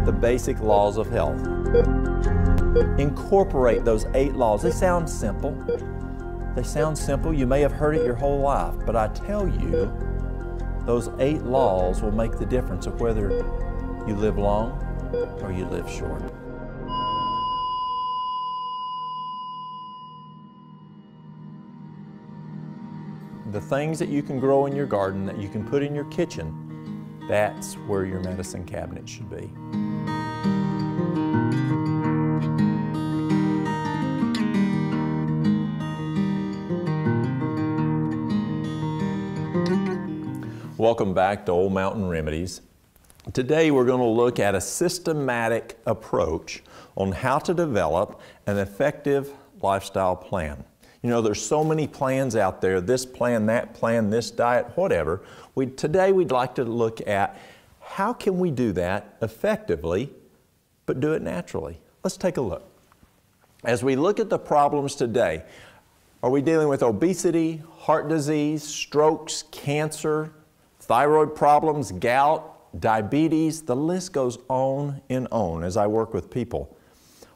The basic laws of health. Incorporate those 8 laws. They sound simple. They sound simple. You may have heard it your whole life, but I tell you, those 8 laws will make the difference of whether you live long or you live short. The things that you can grow in your garden, that you can put in your kitchen, that's where your medicine cabinet should be. Welcome back to Old Mountain Remedies. Today we're going to look at a systematic approach on how to develop an effective lifestyle plan. You know, there's so many plans out there, this plan, that plan, this diet, whatever. Today we'd like to look at how can we do that effectively, but do it naturally. Let's take a look. As we look at the problems today, are we dealing with obesity, heart disease, strokes, cancer, thyroid problems, gout, diabetes? The list goes on and on as I work with people.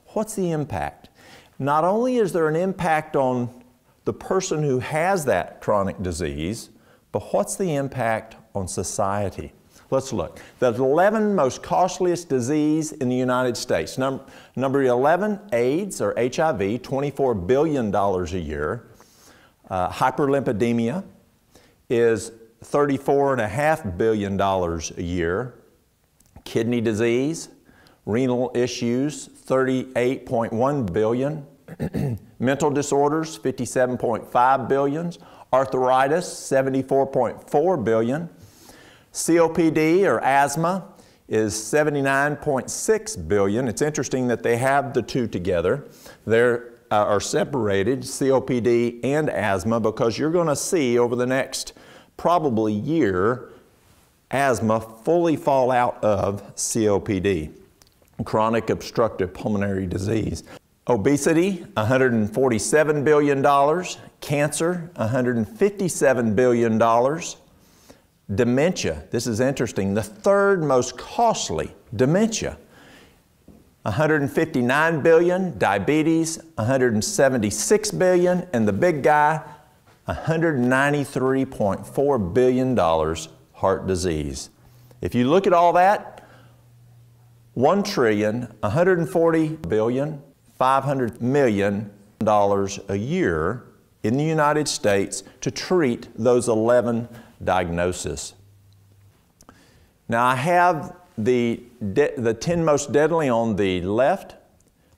What's the impact? Not only is there an impact on the person who has that chronic disease, but what's the impact on society? Let's look. The 11 most costliest disease in the United States. Number 11, AIDS or HIV, $24 billion a year. Hyperlipidemia is $34.5 billion a year. Kidney disease, renal issues, $38.1 billion. Mental disorders, $57.5 billion. Arthritis, $74.4 billion. COPD or asthma is $79.6 billion. It's interesting that they have the two together. They are separated, COPD and asthma, because you're going to see over the next probably year asthma fully fall out of COPD, chronic obstructive pulmonary disease. Obesity, $147 billion. Cancer, $157 billion. Dementia, this is interesting, the 3rd most costly, dementia, $159 billion. Diabetes, $176 billion. And the big guy, $193.4 billion, heart disease. If you look at all that, $1 trillion, $140 billion, $500 million a year in the United States to treat those 11 diagnoses. Now I have the 10 most deadly on the left.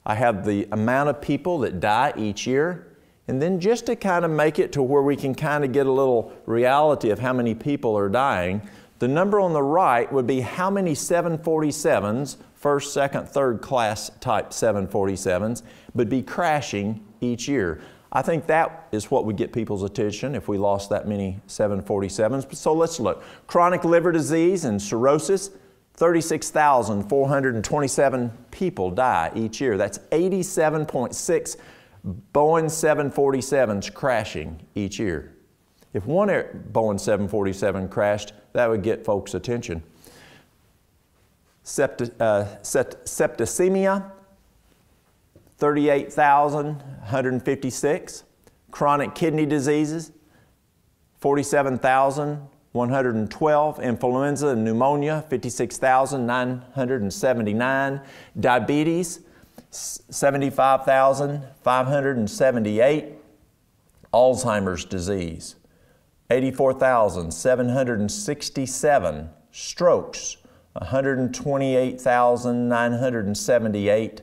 I have the amount of people that die each year. And then just to kind of make it to where we can kind of get a little reality of how many people are dying, the number on the right would be how many 747s, first, second, third class type 747s, would be crashing each year. I think that is what would get people's attention if we lost that many 747s. So let's look. Chronic liver disease and cirrhosis, 36,427 people die each year. That's 87.6 Boeing 747s crashing each year. If one Boeing 747 crashed, that would get folks' attention. Septicemia, 38,156. Chronic kidney diseases, 47,112. Influenza and pneumonia, 56,979. Diabetes, 75,578. Alzheimer's disease, 84,767. Strokes, 128,978.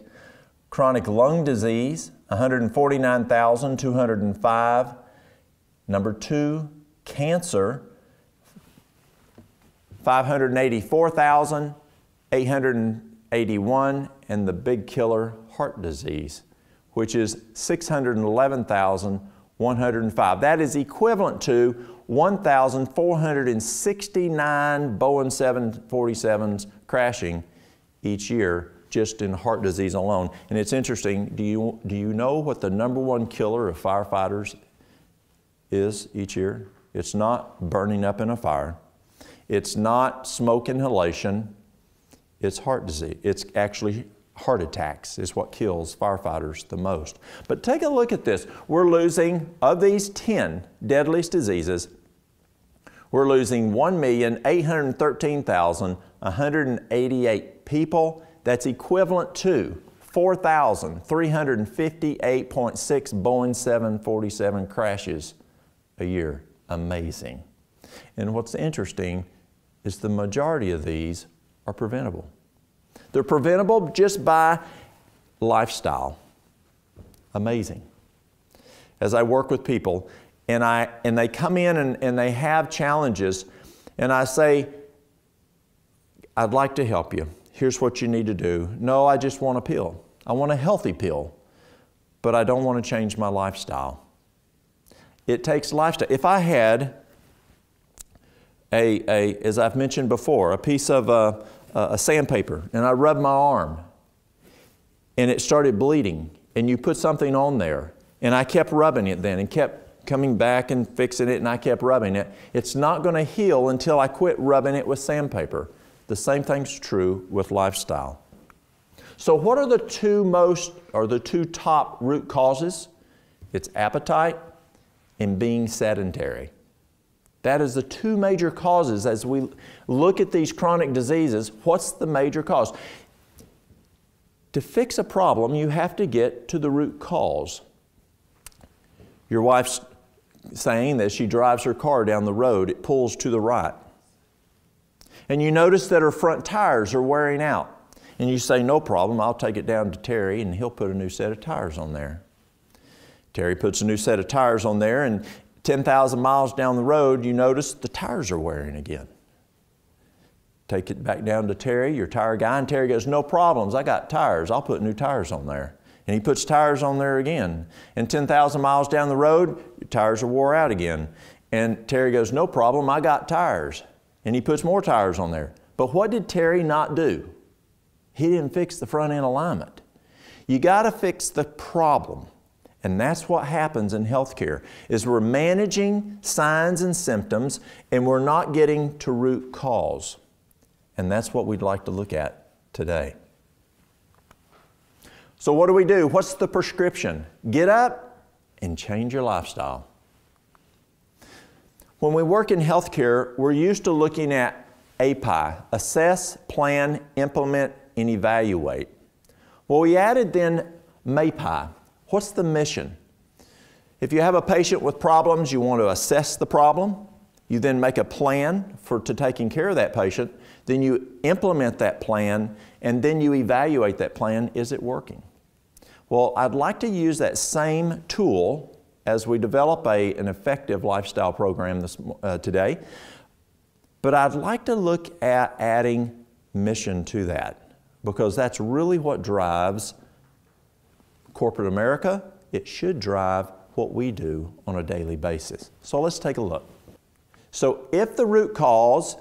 Chronic lung disease, 149,205. Number 2, cancer, 584,881. And the big killer, heart disease, which is 611,105. That is equivalent to 1,469 Boeing 747s crashing each year just in heart disease alone. And it's interesting, do you know what the #1 killer of firefighters is each year? It's not burning up in a fire. It's not smoke inhalation, it's heart disease. It's actually heart attacks is what kills firefighters the most. But take a look at this. We're losing, of these 10 deadliest diseases, we're losing 1,813,188 people. That's equivalent to 4,358.6 Boeing 747 crashes a year. Amazing. And what's interesting is the majority of these are preventable. They're preventable just by lifestyle. Amazing. As I work with people and they come in and they have challenges, and I say, I'd like to help you. Here's what you need to do. No, I just want a pill. I want a healthy pill, but I don't want to change my lifestyle. It takes lifestyle. If I had as I've mentioned before, a piece of a sandpaper, and I rubbed my arm, and it started bleeding, and you put something on there, and I kept rubbing it then, and kept coming back and fixing it, and I kept rubbing it. It's not going to heal until I quit rubbing it with sandpaper. The same thing's true with lifestyle. So what are the two top root causes? It's appetite and being sedentary. That is the two major causes. As we look at these chronic diseases, what's the major cause? To fix a problem, you have to get to the root cause. Your wife's saying that she drives her car down the road, it pulls to the right. And you notice that her front tires are wearing out. And you say, no problem, I'll take it down to Terry and he'll put a new set of tires on there. Terry puts a new set of tires on there, and 10,000 miles down the road, you notice the tires are wearing again. Take it back down to Terry, your tire guy, and Terry goes, no problems, I got tires, I'll put new tires on there. And he puts tires on there again. And 10,000 miles down the road, your tires are wore out again. And Terry goes, no problem, I got tires. And he puts more tires on there. But what did Terry not do? He didn't fix the front end alignment. You got to fix the problem. And that's what happens in healthcare, is we're managing signs and symptoms and we're not getting to root cause. And that's what we'd like to look at today. So what do we do? What's the prescription? Get up and change your lifestyle. When we work in healthcare, we're used to looking at API, assess, plan, implement, and evaluate. Well, we added then MAPI. What's the mission? If you have a patient with problems, you want to assess the problem. You then make a plan to taking care of that patient. Then you implement that plan, and then you evaluate that plan. Is it working? Well, I'd like to use that same tool as we develop an effective lifestyle program today. But I'd like to look at adding mission to that, because that's really what drives corporate America. It should drive what we do on a daily basis. So let's take a look. So if the root cause,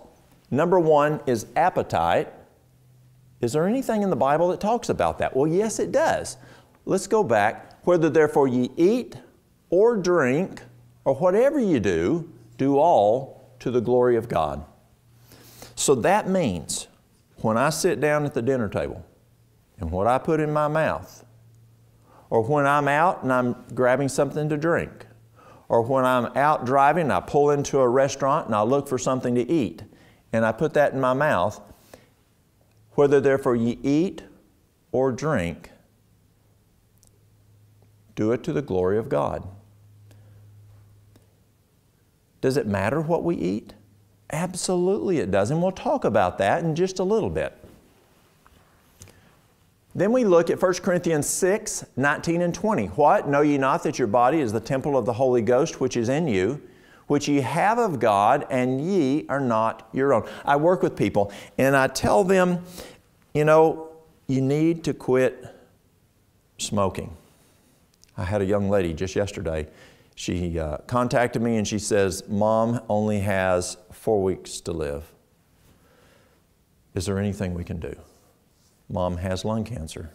number one, is appetite, is there anything in the Bible that talks about that? Well, yes, it does. Let's go back. Whether therefore ye eat or drink or whatever you do, do all to the glory of God. So that means when I sit down at the dinner table and what I put in my mouth, or when I'm out and I'm grabbing something to drink, or when I'm out driving and I pull into a restaurant and I look for something to eat and I put that in my mouth, whether therefore ye eat or drink, do it to the glory of God. Does it matter what we eat? Absolutely it does, and we'll talk about that in just a little bit. Then we look at 1 Corinthians 6, 19 and 20. What? Know ye not that your body is the temple of the Holy Ghost which is in you, which ye have of God, and ye are not your own. I work with people and I tell them, you know, you need to quit smoking. I had a young lady just yesterday. She contacted me and she says, Mom only has 4 weeks to live. Is there anything we can do? Mom has lung cancer,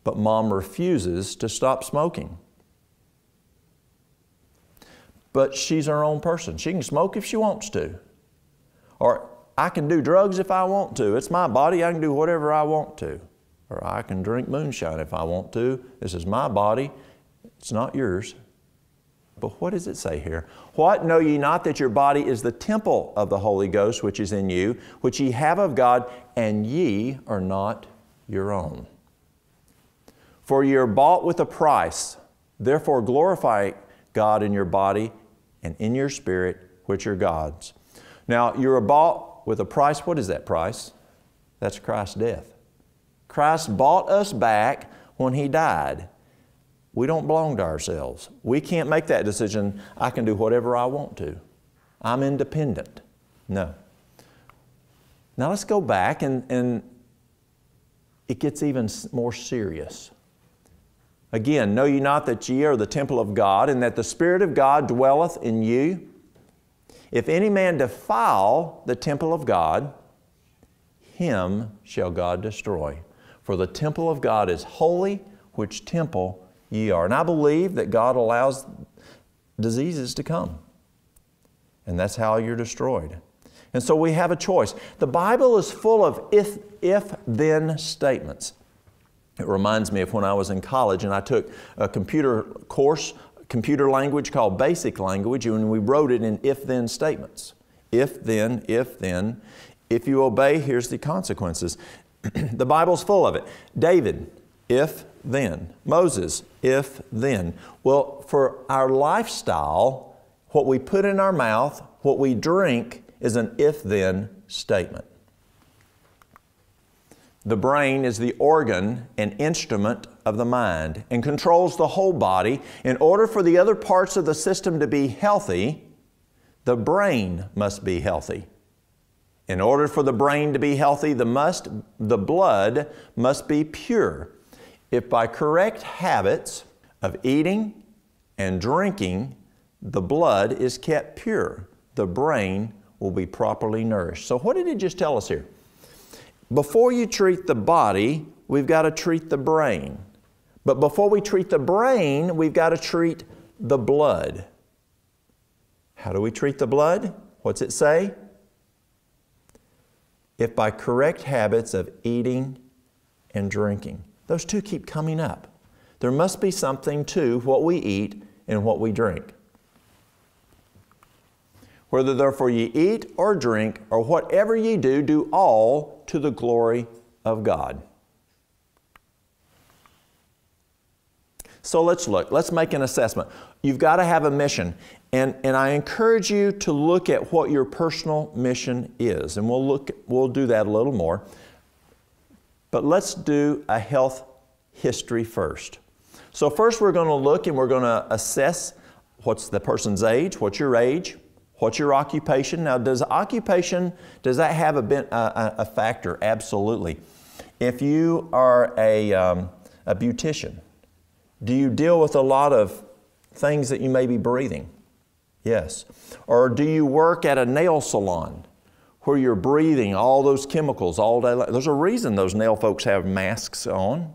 but Mom refuses to stop smoking. But she's her own person. She can smoke if she wants to. Or I can do drugs if I want to. It's my body. I can do whatever I want to. Or I can drink moonshine if I want to. This is my body. It's not yours. But what does it say here? What, know ye not that your body is the temple of the Holy Ghost which is in you, which ye have of God, and ye are not your own? For ye are bought with a price. Therefore glorify God in your body and in your spirit, which are God's. Now, you're bought with a price. What is that price? That's Christ's death. Christ bought us back when He died. We don't belong to ourselves. We can't make that decision, I can do whatever I want to. I'm independent. No. Now let's go back and it gets even more serious. Again, know ye not that ye are the temple of God, and that the Spirit of God dwelleth in you? If any man defile the temple of God, him shall God destroy. For the temple of God is holy, which temple ye are. And I believe that God allows diseases to come. And that's how you're destroyed. And so we have a choice. The Bible is full of if-then statements. It reminds me of when I was in college and I took a computer course, computer language called basic language, and we wrote it in if-then statements. If-then, if-then. If you obey, here's the consequences. The Bible's full of it. David, if-then. Moses, if-then. Well, for our lifestyle, what we put in our mouth, what we drink, is an if-then statement. The brain is the organ and instrument of the mind and controls the whole body. In order for the other parts of the system to be healthy, the brain must be healthy. In order for the brain to be healthy, the blood must be pure. If by correct habits of eating and drinking, the blood is kept pure, the brain will be properly nourished. So what did it just tell us here? Before you treat the body, we've got to treat the brain. But before we treat the brain, we've got to treat the blood. How do we treat the blood? What's it say? If by correct habits of eating and drinking. Those two keep coming up. There must be something to what we eat and what we drink. Whether therefore ye eat or drink or whatever ye do, do all to the glory of God. So let's look. Let's make an assessment. You've got to have a mission. And I encourage you to look at what your personal mission is. And we'll do that a little more. But let's do a health history first. So first we're going to look and we're going to assess what's the person's age, what's your age, what's your occupation. Now does that have a factor? Absolutely. If you are a beautician, do you deal with a lot of things that you may be breathing? Yes. Or do you work at a nail salon where you're breathing all those chemicals all day long? There's a reason those nail folks have masks on.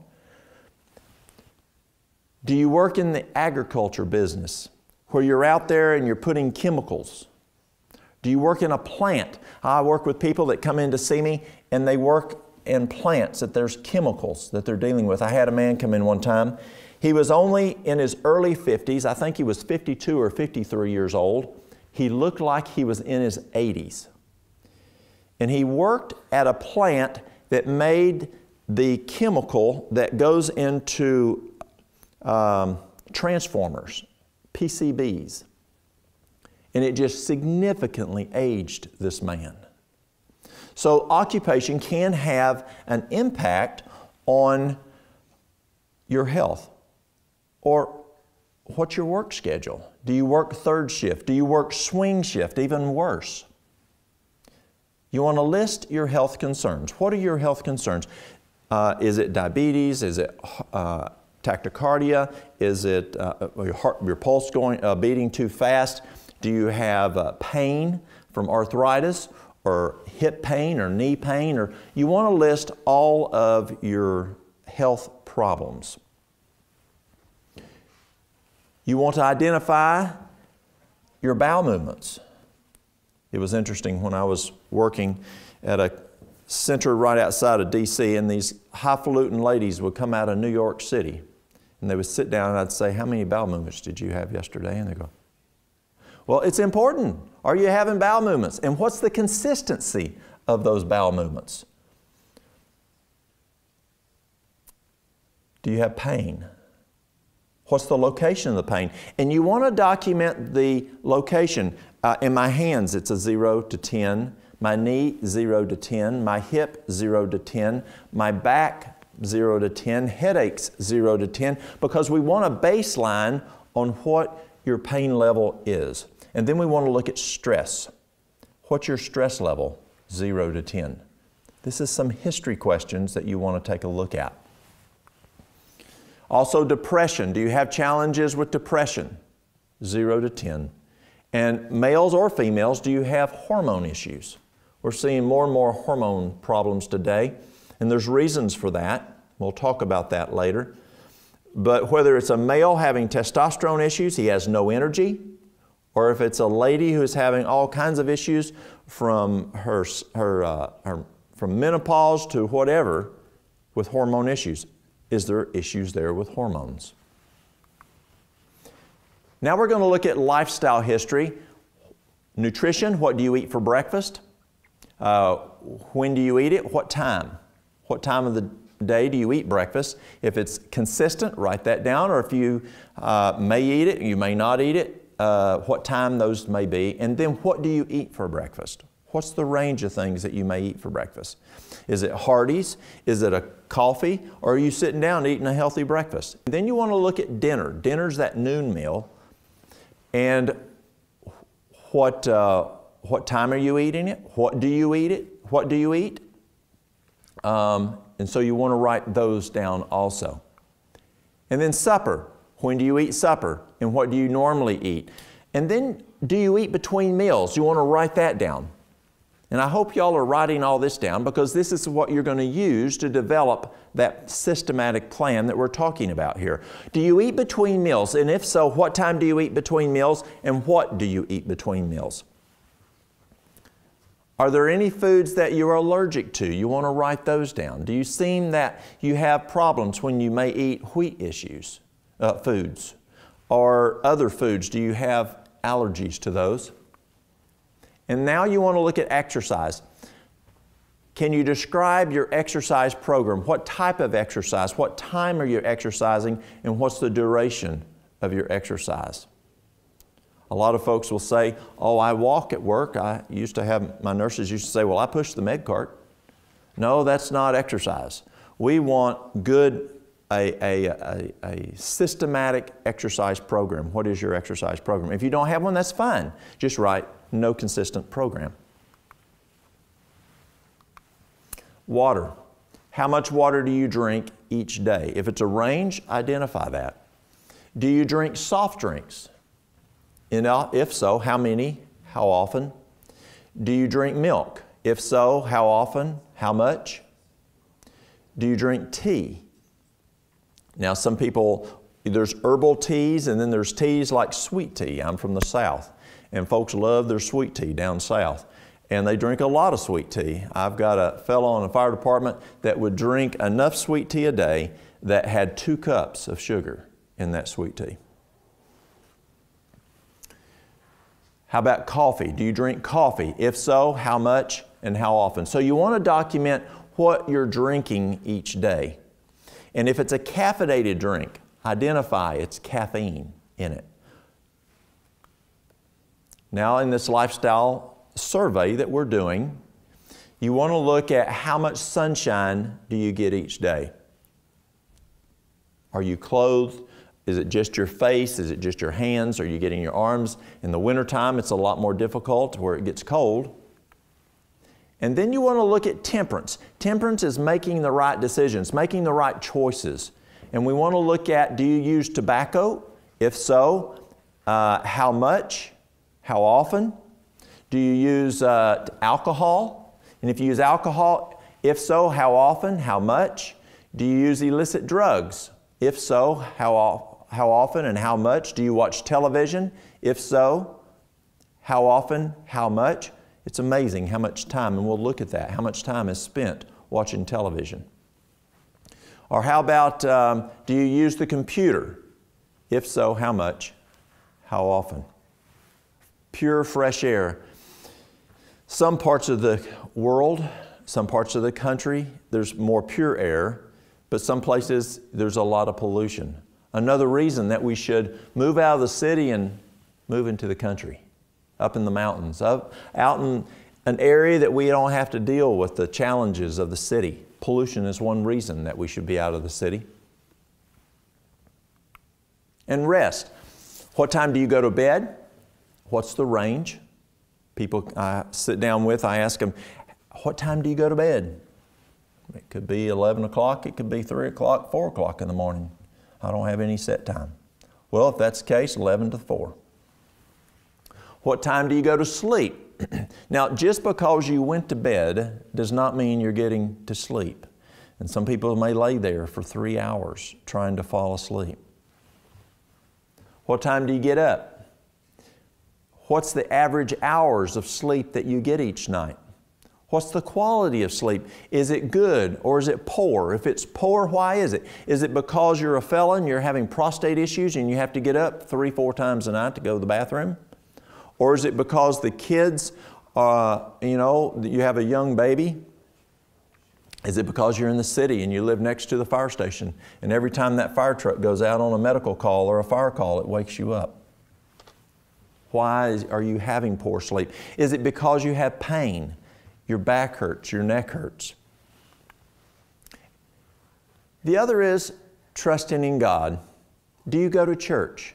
Do you work in the agriculture business where you're out there and you're putting chemicals? Do you work in a plant? I work with people that come in to see me and they work in plants that there's chemicals that they're dealing with. I had a man come in one time. He was only in his early 50s. I think he was 52 or 53 years old. He looked like he was in his 80s. And he worked at a plant that made the chemical that goes into transformers, PCBs. And it just significantly aged this man. So occupation can have an impact on your health. Or what's your work schedule? Do you work third shift? Do you work swing shift? Even worse. You want to list your health concerns. What are your health concerns? Is it diabetes? Is it tachycardia? Is it your pulse beating too fast? Do you have pain from arthritis or hip pain or knee pain? Or you want to list all of your health problems. You want to identify your bowel movements. It was interesting when I was working at a center right outside of D.C., and these highfalutin ladies would come out of New York City, and they would sit down and I'd say, how many bowel movements did you have yesterday? And they go, well, it's important. Are you having bowel movements? And what's the consistency of those bowel movements? Do you have pain? What's the location of the pain? And you want to document the location. In my hands, it's a 0 to 10. My knee, 0 to 10. My hip, 0 to 10. My back, 0 to 10. Headaches, 0 to 10. Because we want a baseline on what your pain level is. And then we want to look at stress. What's your stress level? 0 to 10. This is some history questions that you want to take a look at. Also, depression. Do you have challenges with depression? 0 to 10. And males or females, do you have hormone issues? We're seeing more and more hormone problems today, and there's reasons for that. We'll talk about that later. But whether it's a male having testosterone issues, he has no energy, or if it's a lady who is having all kinds of issues from from menopause to whatever with hormone issues, is there issues there with hormones? Now we're going to look at lifestyle history. Nutrition, what do you eat for breakfast? When do you eat it? What time? What time of the day do you eat breakfast? If it's consistent, write that down. Or if you may eat it, you may not eat it, what time those may be. And then what do you eat for breakfast? What's the range of things that you may eat for breakfast? Is it Hardee's? Is it a coffee? Or are you sitting down eating a healthy breakfast? And then you want to look at dinner. Dinner's that noon meal. And what time are you eating it? What do you eat it? What do you eat? And so you want to write those down also. And then supper. When do you eat supper? And what do you normally eat? And then do you eat between meals? You want to write that down. And I hope y'all are writing all this down, because this is what you're going to use to develop that systematic plan that we're talking about here. Do you eat between meals? And if so, what time do you eat between meals? And what do you eat between meals? Are there any foods that you're allergic to? You want to write those down. Do you seem that you have problems when you may eat wheat foods or other foods? Do you have allergies to those? And now you want to look at exercise. Can you describe your exercise program? What type of exercise? What time are you exercising? And what's the duration of your exercise? A lot of folks will say, oh, I walk at work. My nurses used to say, well, I push the med cart. No, that's not exercise. We want a systematic exercise program. What is your exercise program? If you don't have one, that's fine. Just write no consistent program. Water. How much water do you drink each day? If it's a range, identify that. Do you drink soft drinks? If so, how many? How often? Do you drink milk? If so, how often? How much? Do you drink tea? Now, some people, there's herbal teas, and then there's teas like sweet tea. I'm from the South, and folks love their sweet tea down south, and they drink a lot of sweet tea. I've got a fellow in the fire department that would drink enough sweet tea a day that had 2 cups of sugar in that sweet tea. How about coffee? Do you drink coffee? If so, how much and how often? So you want to document what you're drinking each day. And if it's a caffeinated drink, identify its caffeine in it. Now, in this lifestyle survey that we're doing, you want to look at how much sunshine do you get each day. Are you clothed? Is it just your face? Is it just your hands? Are you getting your arms? In the wintertime, it's a lot more difficult where it gets cold. And then you want to look at temperance. Temperance is making the right decisions, making the right choices. And we want to look at, do you use tobacco? If so, how much? How often? Do you use alcohol? And if you use alcohol, if so, how often? How much? Do you use illicit drugs? If so, how often and how much? Do you watch television? If so, how often? How much? It's amazing how much time, and we'll look at that, how much time is spent watching television. Or how about, do you use the computer? If so, how much? How often? Pure, fresh air. Some parts of the world, some parts of the country, there's more pure air, but some places there's a lot of pollution. Another reason that we should move out of the city and move into the country, up in the mountains, out in an area that we don't have to deal with the challenges of the city. Pollution is one reason that we should be out of the city. And rest. What time do you go to bed? What's the range? People I sit down with, I ask them, what time do you go to bed? It could be 11 o'clock, it could be 3 o'clock, 4 o'clock in the morning. I don't have any set time. Well, if that's the case, 11 to 4. What time do you go to sleep? Now, just because you went to bed does not mean you're getting to sleep. And some people may lay there for 3 hours trying to fall asleep. What time do you get up? What's the average hours of sleep that you get each night? What's the quality of sleep? Is it good or is it poor? If it's poor, why is it? Is it because you're a felon, you're having prostate issues and you have to get up 3-4 times a night to go to the bathroom? Or is it because the kids, you have a young baby? Is it because you're in the city and you live next to the fire station and every time that fire truck goes out on a medical call or a fire call, it wakes you up? Why are you having poor sleep? Is it because you have pain? Your back hurts, your neck hurts. The other is trusting in God. Do you go to church?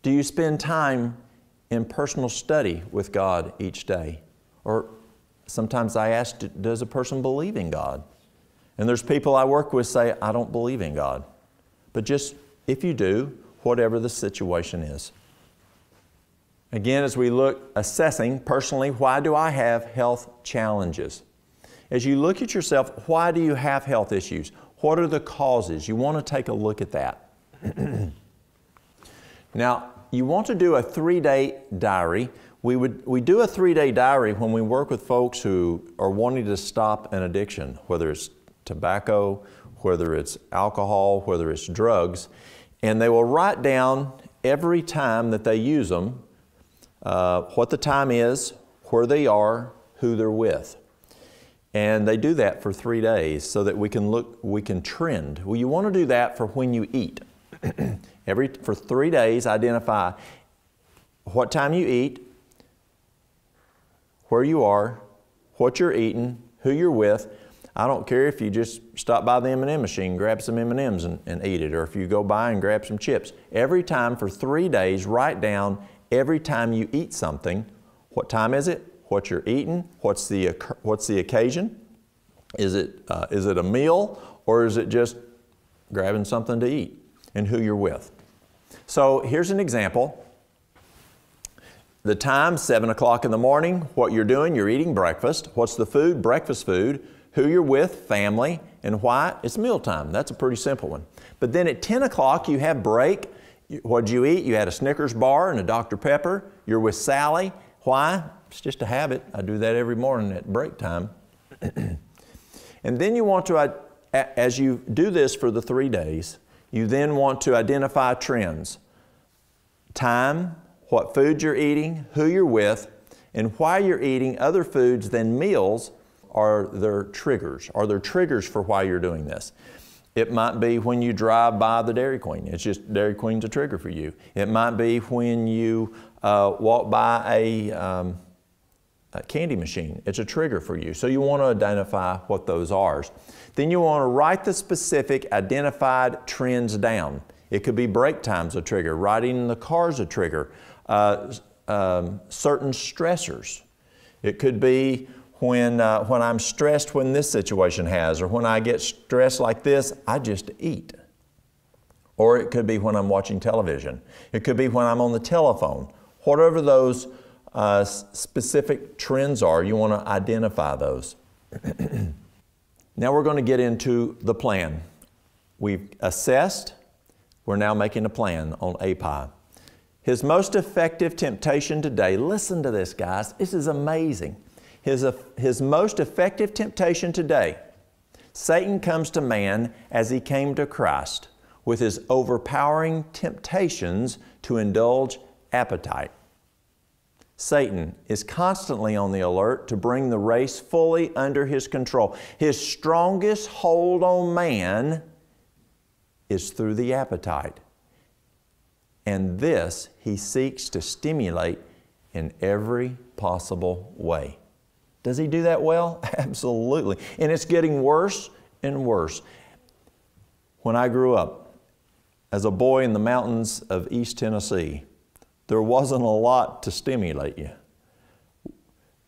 Do you spend time in personal study with God each day? Or sometimes I ask, does a person believe in God? And there's people I work with say, I don't believe in God. But just, if you do, whatever the situation is. Again, as we look, assessing personally, why do I have health challenges? As you look at yourself, why do you have health issues? What are the causes? You want to take a look at that. Now, you want to do a 3-day diary. We do a 3-day diary when we work with folks who are wanting to stop an addiction, whether it's tobacco, whether it's alcohol, whether it's drugs, and they will write down every time that they use them, what the time is, where they are, who they're with. And they do that for 3 days so that we can trend. Well, you want to do that for when you eat. For 3 days, identify what time you eat, where you are, what you're eating, who you're with. I don't care if you just stop by the M&M machine, grab some M&Ms and eat it, or if you go by and grab some chips. Every time for 3 days, write down every time you eat something, what time is it, what you're eating, what's the occasion, is it a meal, or is it just grabbing something to eat, and who you're with. So here's an example. The time, 7 o'clock in the morning, what you're doing, you're eating breakfast. What's the food? Breakfast food. Who you're with, family, and why? It's mealtime. That's a pretty simple one. But then at 10 o'clock, you have break. What'd you eat? You had a Snickers bar and a Dr. Pepper. You're with Sally. Why? It's just a habit. I do that every morning at break time. And then you want to, as you do this for the 3 days, you then want to identify trends. Time, what food you're eating, who you're with, and why you're eating other foods than meals are their triggers. Are there triggers for why you're doing this? It might be when you drive by the Dairy Queen. It's just Dairy Queen's a trigger for you. It might be when you walk by a candy machine. It's a trigger for you. So you want to identify what those are. Then you want to write the specific identified trends down. It could be break time's a trigger, riding in the car's a trigger, certain stressors. It could be when I'm stressed when this situation has, or when I get stressed like this, I just eat. Or it could be when I'm watching television. It could be when I'm on the telephone. Whatever those specific trends are, you want to identify those. Now we're going to get into the plan. We've assessed, we're now making a plan on API. His most effective temptation today, listen to this, guys, this is amazing. His most effective temptation today, Satan comes to man as he came to Christ with his overpowering temptations to indulge appetite. Satan is constantly on the alert to bring the race fully under his control. His strongest hold on man is through the appetite. And this he seeks to stimulate in every possible way. Does he do that well? Absolutely. And it's getting worse and worse. When I grew up as a boy in the mountains of East Tennessee, there wasn't a lot to stimulate you.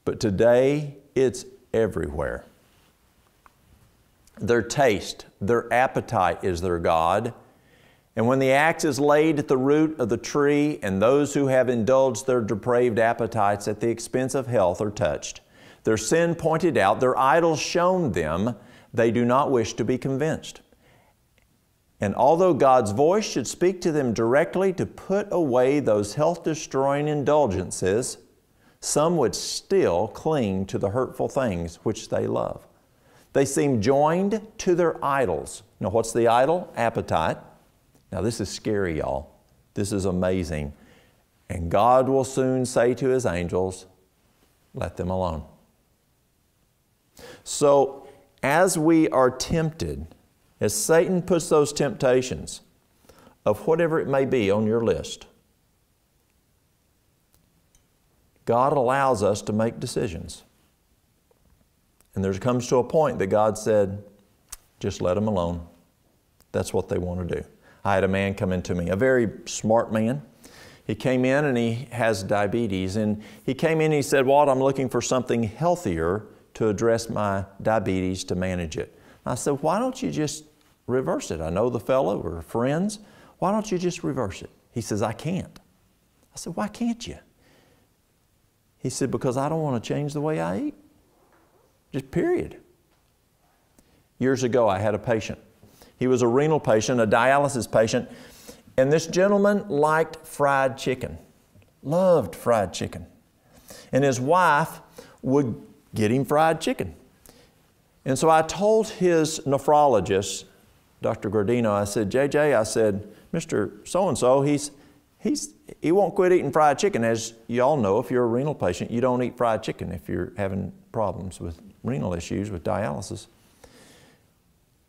But today, it's everywhere. Their taste, their appetite is their God. And when the axe is laid at the root of the tree and those who have indulged their depraved appetites at the expense of health are touched, their sin pointed out, their idols shown them, they do not wish to be convinced. And although God's voice should speak to them directly to put away those health-destroying indulgences, some would still cling to the hurtful things which they love. They seem joined to their idols. Now, what's the idol? Appetite. Now, this is scary, y'all. This is amazing. And God will soon say to His angels, let them alone. So, as we are tempted, as Satan puts those temptations of whatever it may be on your list, God allows us to make decisions. And there comes to a point that God said, just let them alone. That's what they want to do. I had a man come into me, a very smart man. He came in and he has diabetes. And he came in and he said, Walt, I'm looking for something healthier to address my diabetes, to manage it. I said, why don't you just reverse it? I know the fellow, we're friends. Why don't you just reverse it? He says, I can't. I said, why can't you? He said, because I don't want to change the way I eat. Just period. Years ago, I had a patient. He was a renal patient, a dialysis patient, and this gentleman liked fried chicken, loved fried chicken. And his wife would get him fried chicken. And so I told his nephrologist, Dr. Gordino, I said, JJ, I said, Mr. So-and-so, he won't quit eating fried chicken. As you all know, if you're a renal patient, you don't eat fried chicken if you're having problems with renal issues with dialysis.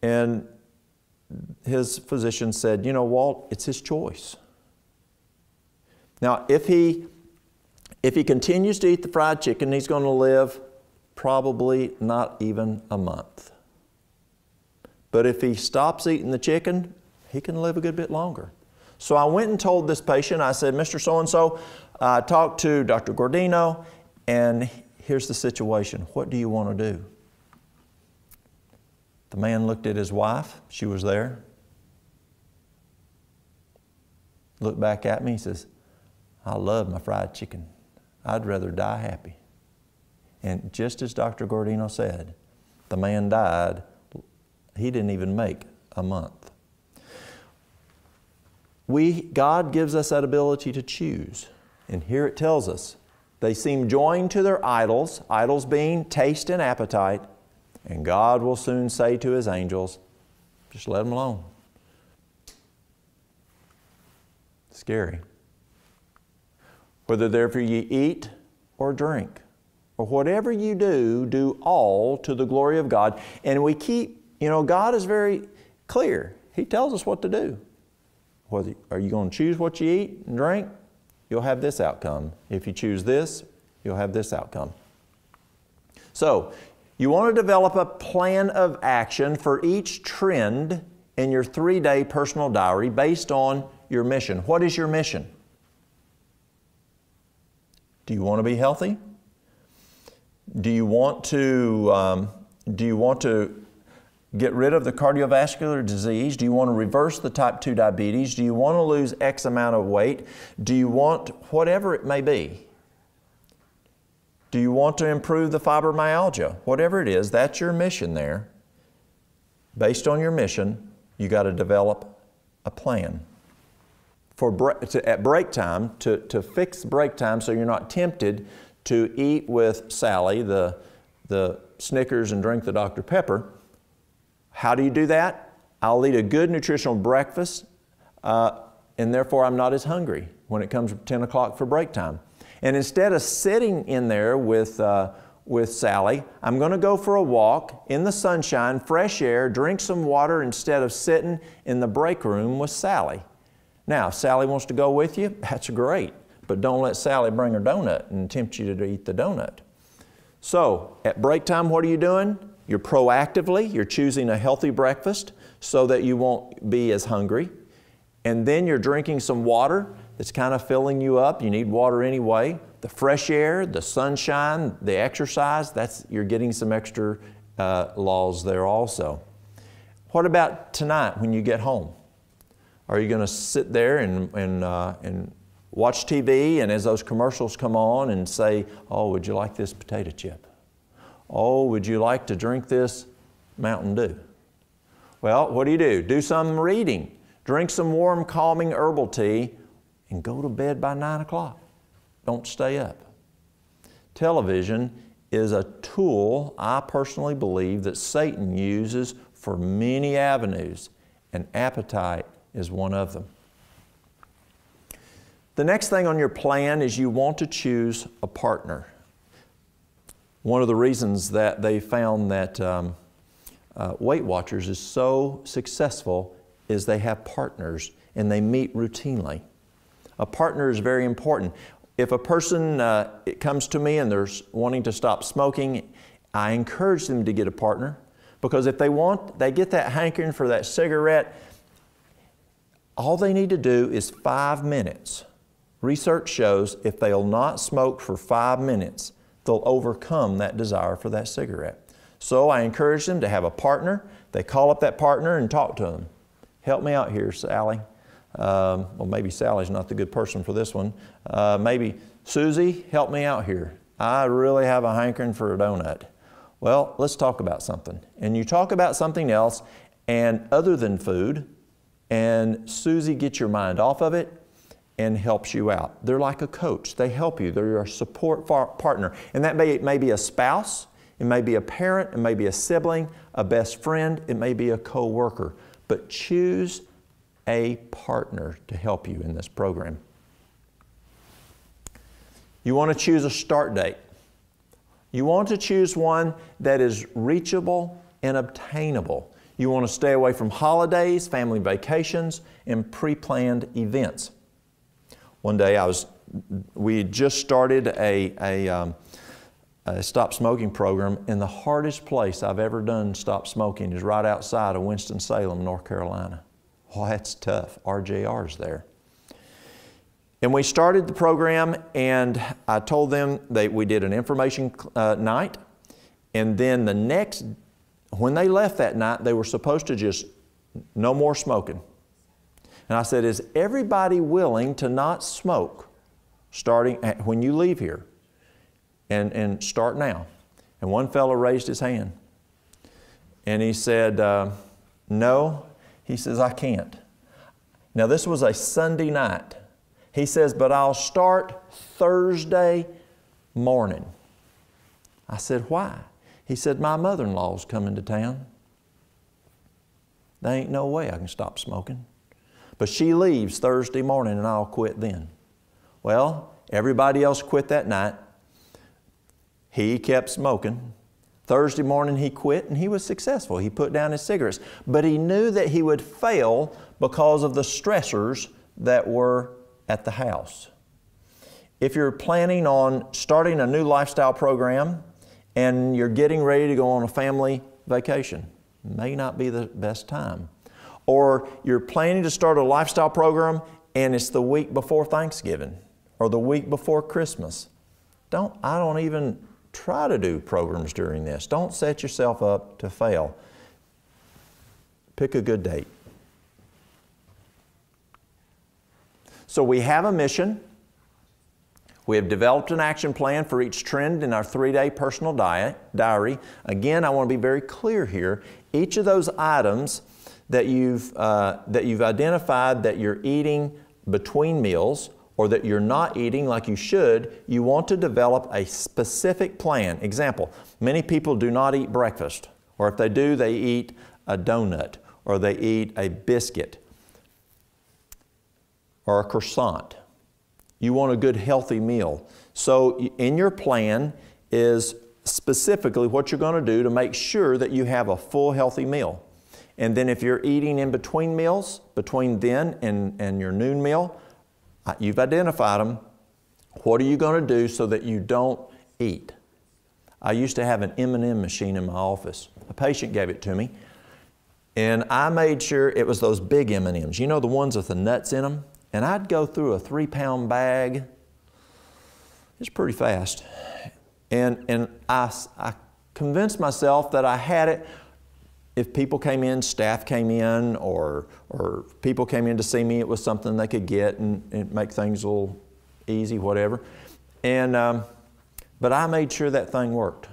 And his physician said, you know, Walt, it's his choice. Now, if he continues to eat the fried chicken, he's going to live probably not even a month. But if he stops eating the chicken, he can live a good bit longer. So I went and told this patient, I said, Mr. So-and-so, I talked to Dr. Gordino, and here's the situation. What do you want to do? The man looked at his wife. She was there. Looked back at me. He says, I love my fried chicken. I'd rather die happy. And just as Dr. Gordino said, the man died. He didn't even make a month. God gives us that ability to choose. And here it tells us, they seem joined to their idols, idols being taste and appetite, and God will soon say to His angels, just let them alone. Scary. Whether therefore you eat or drink, or whatever you do, do all to the glory of God. And we keep, God is very clear. He tells us what to do. Whether are you going to choose what you eat and drink, you'll have this outcome. If you choose this, you'll have this outcome. So, you want to develop a plan of action for each trend in your 3-day personal diary based on your mission. What is your mission? Do you want to be healthy? Do you want to get rid of the cardiovascular disease? Do you want to reverse the type 2 diabetes? Do you want to lose X amount of weight? Do you want whatever it may be? Do you want to improve the fibromyalgia? Whatever it is, that's your mission there. Based on your mission, you got to develop a plan. at break time to fix break time so you're not tempted to eat with Sally the Snickers and drink the Dr. Pepper. How do you do that? I'll eat a good nutritional breakfast and therefore I'm not as hungry when it comes to 10 o'clock for break time. And instead of sitting in there with Sally, I'm going to go for a walk in the sunshine, fresh air, drink some water instead of sitting in the break room with Sally. Now, if Sally wants to go with you, that's great, but don't let Sally bring her donut and tempt you to eat the donut. So, at break time, what are you doing? You're you're choosing a healthy breakfast so that you won't be as hungry. And then you're drinking some water that's kind of filling you up. You need water anyway. The fresh air, the sunshine, the exercise, you're getting some extra laws there also. What about tonight when you get home? Are you going to sit there and watch TV and as those commercials come on and say, oh, would you like this potato chip? Oh, would you like to drink this Mountain Dew? Well, what do? Do some reading. Drink some warm, calming herbal tea and go to bed by 9 o'clock. Don't stay up. Television is a tool, I personally believe, that Satan uses for many avenues, and appetite is one of them. The next thing on your plan is you want to choose a partner. One of the reasons that they found that Weight Watchers is so successful is they have partners and they meet routinely. A partner is very important. If a person comes to me and they're wanting to stop smoking, I encourage them to get a partner, because if they get that hankering for that cigarette, all they need to do is 5 minutes. Research shows if they'll not smoke for 5 minutes, they'll overcome that desire for that cigarette. So I encourage them to have a partner. They call up that partner and talk to them. Help me out here, Sally. Well, maybe Sally's not the good person for this one. Maybe Susie, help me out here. I really have a hankering for a donut. Well, let's talk about something. And you talk about something else and other than food, and Susie gets your mind off of it and helps you out. They're like a coach. They help you. They're your support partner. And that may be a spouse, it may be a parent, it may be a sibling, a best friend, it may be a co-worker. But choose a partner to help you in this program. You want to choose a start date. You want to choose one that is reachable and obtainable. You want to stay away from holidays, family vacations, and pre-planned events. One day we had just started a stop smoking program, and the hardest place I've ever done stop smoking is right outside of Winston-Salem, North Carolina. Oh, that's tough. RJR's there. And we started the program, and I told them that we did an information night, and then when they left that night, they were supposed to just no more smoking. And I said, is everybody willing to not smoke starting when you leave here? And start now. And one fellow raised his hand. And he said, no. He says, I can't. Now this was a Sunday night. He says, but I'll start Thursday morning. I said, why? He said, my mother-in-law's coming to town. There ain't no way I can stop smoking. But she leaves Thursday morning and I'll quit then. Well, everybody else quit that night. He kept smoking. Thursday morning he quit and he was successful. He put down his cigarettes. But he knew that he would fail because of the stressors that were at the house. If you're planning on starting a new lifestyle program and you're getting ready to go on a family vacation, may not be the best time. Or you're planning to start a lifestyle program and it's the week before Thanksgiving or the week before Christmas. I don't even try to do programs during this. Don't set yourself up to fail. Pick a good date. So we have a mission. We have developed an action plan for each trend in our 3-day personal diary. Again, I want to be very clear here. Each of those items that you've identified that you're eating between meals or that you're not eating like you should, you want to develop a specific plan. Example, many people do not eat breakfast, or if they do, they eat a donut, or they eat a biscuit, or a croissant. You want a good healthy meal. So in your plan is specifically what you're going to do to make sure that you have a full healthy meal. And then if you're eating in between meals, between then and your noon meal, you've identified them. What are you going to do so that you don't eat? I used to have an M&M machine in my office. A patient gave it to me. And I made sure it was those big M&Ms. You know, the ones with the nuts in them? And I'd go through a 3-pound bag. It's pretty fast. And I convinced myself that I had it. If people came in, staff came in, or people came in to see me, it was something they could get and make things a little easy, whatever. And, but I made sure that thing worked.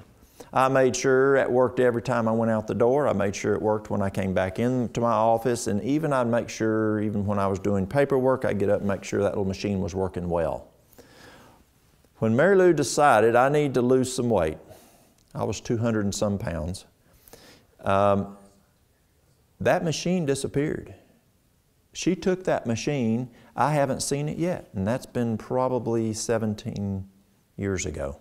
I made sure it worked every time I went out the door. I made sure it worked when I came back into my office. And even I'd make sure, even when I was doing paperwork, I'd get up and make sure that little machine was working well. When Mary Lou decided I need to lose some weight, I was 200 and some pounds, that machine disappeared. She took that machine. I haven't seen it yet, and that's been probably 17 years ago.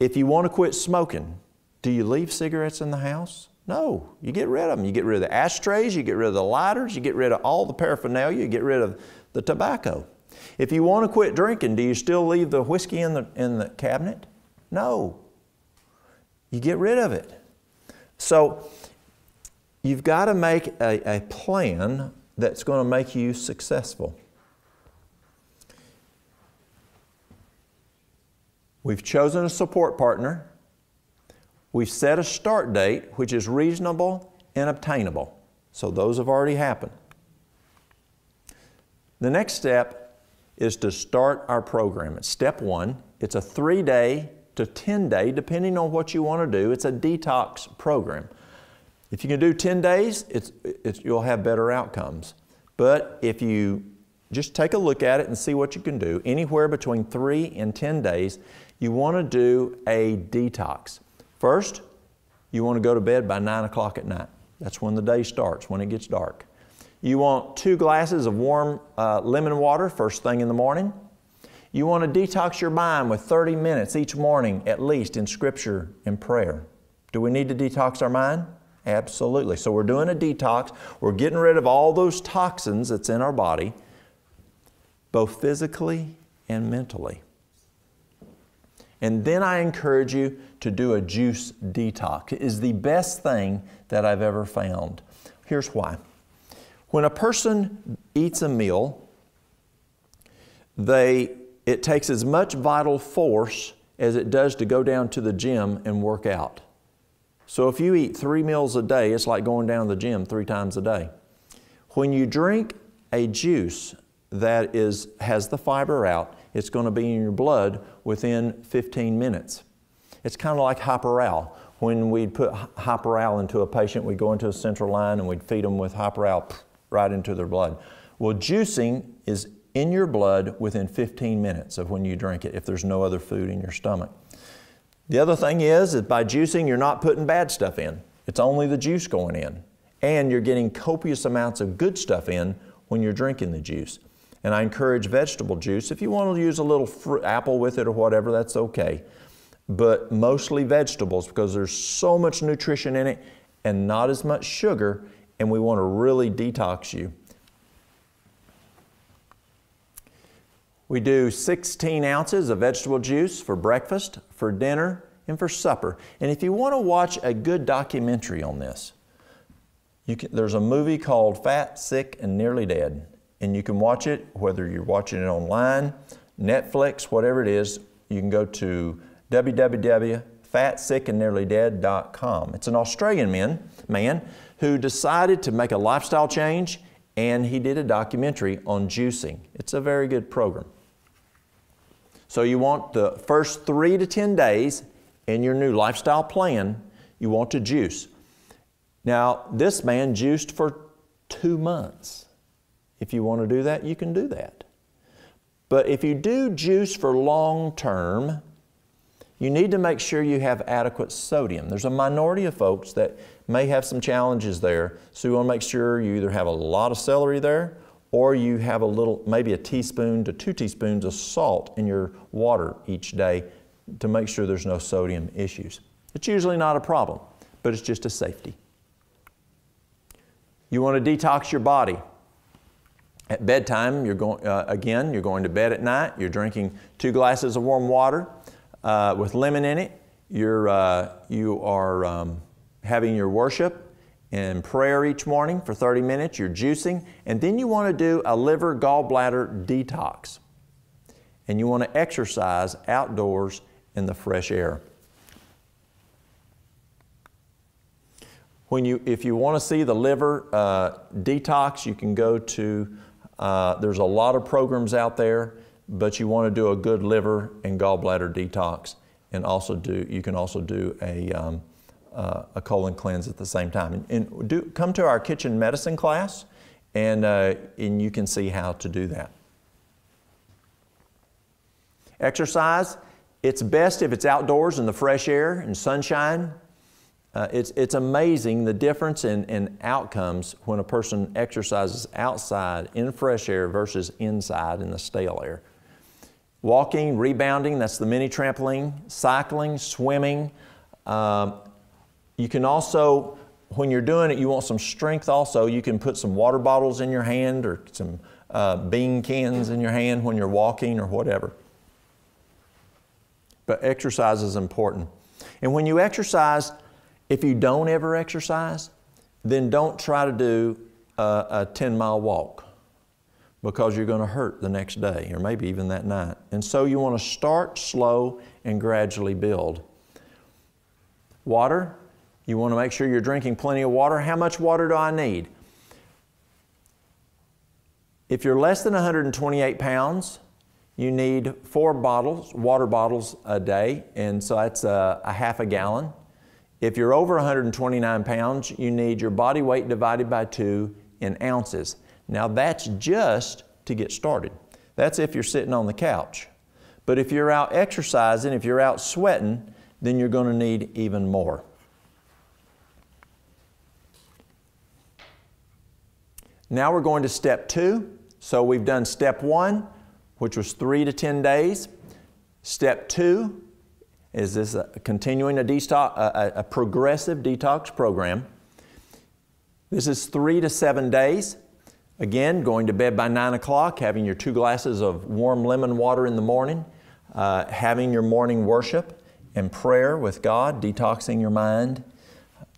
If you want to quit smoking, do you leave cigarettes in the house? No, you get rid of them. You get rid of the ashtrays, you get rid of the lighters, you get rid of all the paraphernalia, you get rid of the tobacco. If you want to quit drinking, do you still leave the whiskey in the cabinet? No. You get rid of it. So you've got to make a plan that's going to make you successful. We've chosen a support partner. We've set a start date which is reasonable and obtainable. So those have already happened. The next step is to start our program. It's step 1. It's a 3-day to 10-day, depending on what you want to do. It's a detox program. If you can do 10 days, you'll have better outcomes. But if you just take a look at it and see what you can do, anywhere between 3 and 10 days, you want to do a detox. First, you want to go to bed by 9 o'clock at night. That's when the day starts, when it gets dark. You want 2 glasses of warm lemon water first thing in the morning. You want to detox your mind with 30 minutes each morning, at least, in Scripture and prayer. Do we need to detox our mind? Absolutely. So we're doing a detox. We're getting rid of all those toxins that's in our body, both physically and mentally. And then I encourage you to do a juice detox. It is the best thing that I've ever found. Here's why. When a person eats a meal, it takes as much vital force as it does to go down to the gym and work out. So if you eat 3 meals a day, it's like going down to the gym 3 times a day. When you drink a juice that has the fiber out, it's going to be in your blood within 15 minutes. It's kind of like Hyperal. When we'd put Hyperal into a patient, we'd go into a central line and we'd feed them with Hyperal right into their blood. Well, juicing is in your blood within 15 minutes of when you drink it, if there's no other food in your stomach. The other thing is that by juicing, you're not putting bad stuff in. It's only the juice going in. And you're getting copious amounts of good stuff in when you're drinking the juice. And I encourage vegetable juice. If you want to use a little apple with it or whatever, that's okay. But mostly vegetables, because there's so much nutrition in it and not as much sugar, and we want to really detox you. We do 16 ounces of vegetable juice for breakfast, for dinner, and for supper. And if you want to watch a good documentary on this, there's a movie called Fat, Sick, and Nearly Dead. And you can watch it, whether you're watching it online, Netflix, whatever it is. You can go to www.fatsickandnearlydead.com. It's an Australian man who decided to make a lifestyle change, and he did a documentary on juicing. It's a very good program. So you want the first 3 to 10 days in your new lifestyle plan, you want to juice. Now, this man juiced for 2 months. If you want to do that, you can do that. But if you do juice for long term, you need to make sure you have adequate sodium. There's a minority of folks that may have some challenges there, so you want to make sure you either have a lot of celery there or you have a little, maybe a teaspoon to 2 teaspoons of salt in your water each day to make sure there's no sodium issues. It's usually not a problem, but it's just a safety. You want to detox your body. At bedtime, you're going to bed at night, you're drinking 2 glasses of warm water with lemon in it. You are having your worship and prayer each morning for 30 minutes. You're juicing. And then you want to do a liver gallbladder detox. And you want to exercise outdoors in the fresh air. If you want to see the liver detox, you can go to, there's a lot of programs out there, but you want to do a good liver and gallbladder detox, and you can also do a colon cleanse at the same time. And come to our kitchen medicine class, and you can see how to do that. Exercise, it's best if it's outdoors in the fresh air and sunshine. It's amazing the difference in outcomes when a person exercises outside in fresh air versus inside in the stale air. Walking, rebounding, that's the mini trampoline, cycling, swimming. You can also, when you're doing it, you want some strength also. You can put some water bottles in your hand or some bean cans in your hand when you're walking or whatever. But exercise is important. And when you exercise, if you don't ever exercise, then don't try to do a 10-mile walk, because you're going to hurt the next day or maybe even that night. And so you want to start slow and gradually build. Water, you want to make sure you're drinking plenty of water. How much water do I need? If you're less than 128 pounds, you need 4 water bottles a day, and so that's a half a gallon. If you're over 129 pounds, you need your body weight divided by 2 in ounces. Now that's just to get started. That's if you're sitting on the couch. But if you're out exercising, if you're out sweating, then you're going to need even more. Now we're going to step 2. So we've done step 1, which was 3 to 10 days. Step 2 is this continuing a progressive detox program. This is 3 to 7 days. Again, going to bed by 9 o'clock, having your 2 glasses of warm lemon water in the morning, having your morning worship and prayer with God, detoxing your mind.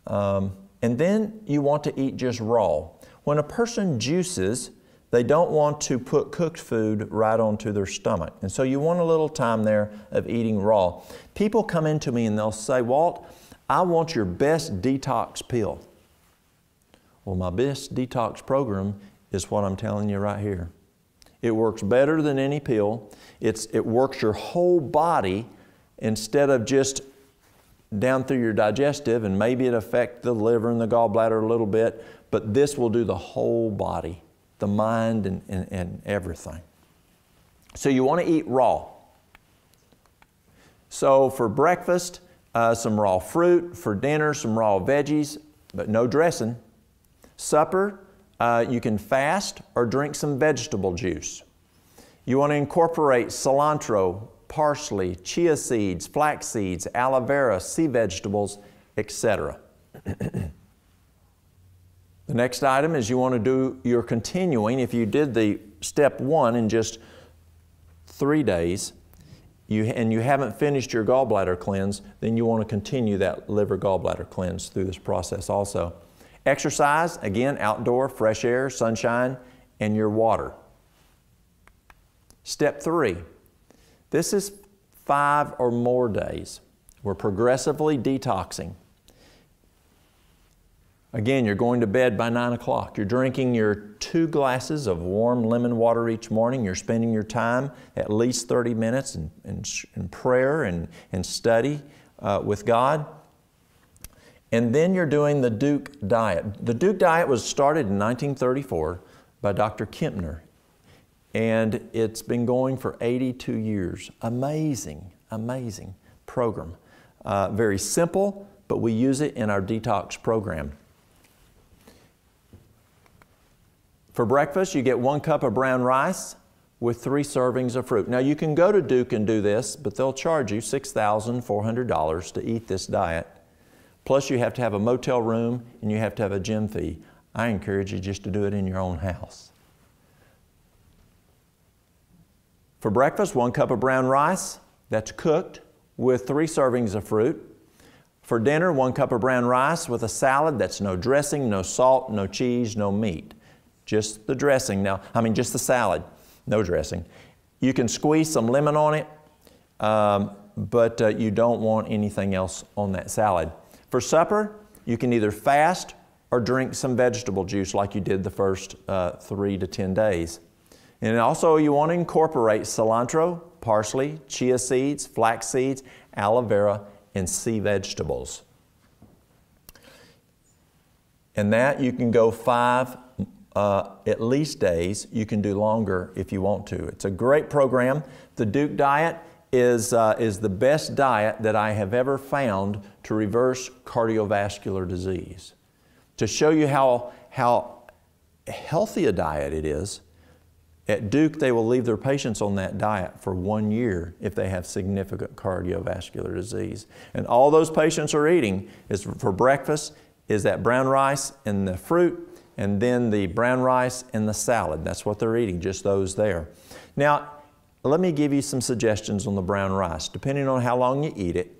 And then you want to eat just raw. When a person juices, they don't want to put cooked food right onto their stomach. And so you want a little time there of eating raw. People come into me and they'll say, Walt, I want your best detox pill. Well, my best detox program is what I'm telling you right here. It works better than any pill. It works your whole body instead of just down through your digestive, and maybe it affects the liver and the gallbladder a little bit, but this will do the whole body, the mind and everything. So you want to eat raw. So for breakfast, some raw fruit. For dinner, some raw veggies, but no dressing. Supper, you can fast or drink some vegetable juice. You want to incorporate cilantro, parsley, chia seeds, flax seeds, aloe vera, sea vegetables, etc. The next item is you want to do your continuing. If you did the step 1 in just 3 days, and you haven't finished your gallbladder cleanse, then you want to continue that liver gallbladder cleanse through this process also. Exercise, again, outdoor, fresh air, sunshine, and your water. Step 3. This is 5 or more days. We're progressively detoxing. Again, you're going to bed by 9 o'clock. You're drinking your 2 glasses of warm lemon water each morning. You're spending your time at least 30 minutes in prayer and study with God. And then you're doing the Duke diet. The Duke diet was started in 1934 by Dr. Kempner. And it's been going for 82 years. Amazing, amazing program. Very simple, but we use it in our detox program. For breakfast, you get 1 cup of brown rice with 3 servings of fruit. Now, you can go to Duke and do this, but they'll charge you $6,400 to eat this diet. Plus, you have to have a motel room and you have to have a gym fee. I encourage you just to do it in your own house. For breakfast, 1 cup of brown rice that's cooked with 3 servings of fruit. For dinner, 1 cup of brown rice with a salad that's no dressing, no salt, no cheese, no meat. Just the dressing now, just the salad, no dressing. You can squeeze some lemon on it, but you don't want anything else on that salad. For supper, you can either fast or drink some vegetable juice like you did the first 3 to 10 days. And also you want to incorporate cilantro, parsley, chia seeds, flax seeds, aloe vera, and sea vegetables. And that you can go 5 at least days. You can do longer if you want to. It's a great program. The Duke diet is the best diet that I have ever found to reverse cardiovascular disease. To show you how healthy a diet it is, at Duke they will leave their patients on that diet for 1 year if they have significant cardiovascular disease. And all those patients are eating is for breakfast is that brown rice and the fruit, and then the brown rice and the salad. That's what they're eating, just those there. Now, let me give you some suggestions on the brown rice. Depending on how long you eat it,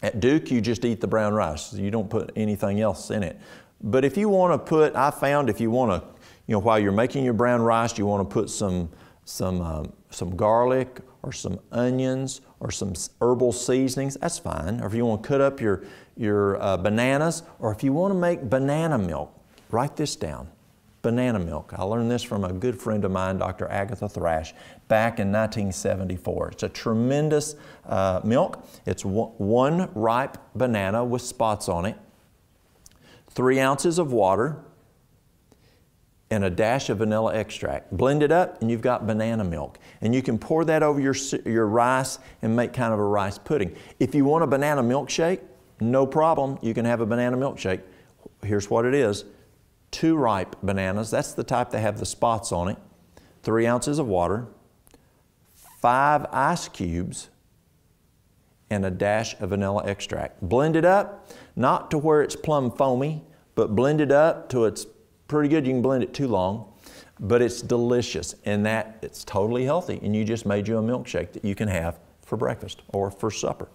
at Duke you just eat the brown rice. You don't put anything else in it. But if you want to put, I found if you want to, while you're making your brown rice, you want to put some garlic or some onions or some herbal seasonings, that's fine. Or if you want to cut up your bananas, or if you want to make banana milk, write this down, banana milk. I learned this from a good friend of mine, Dr. Agatha Thrash, back in 1974. It's a tremendous milk. It's 1 ripe banana with spots on it, 3 ounces of water, and a dash of vanilla extract. Blend it up and you've got banana milk. And you can pour that over your rice and make kind of a rice pudding. If you want a banana milkshake, no problem, you can have a banana milkshake. Here's what it is. 2 ripe bananas, that's the type that have the spots on it, 3 ounces of water, 5 ice cubes, and a dash of vanilla extract. Blend it up, not to where it's plum foamy, but blend it up till it's pretty good. You can blend it too long, but it's delicious, and that it's totally healthy, and you just made you a milkshake that you can have for breakfast or for supper.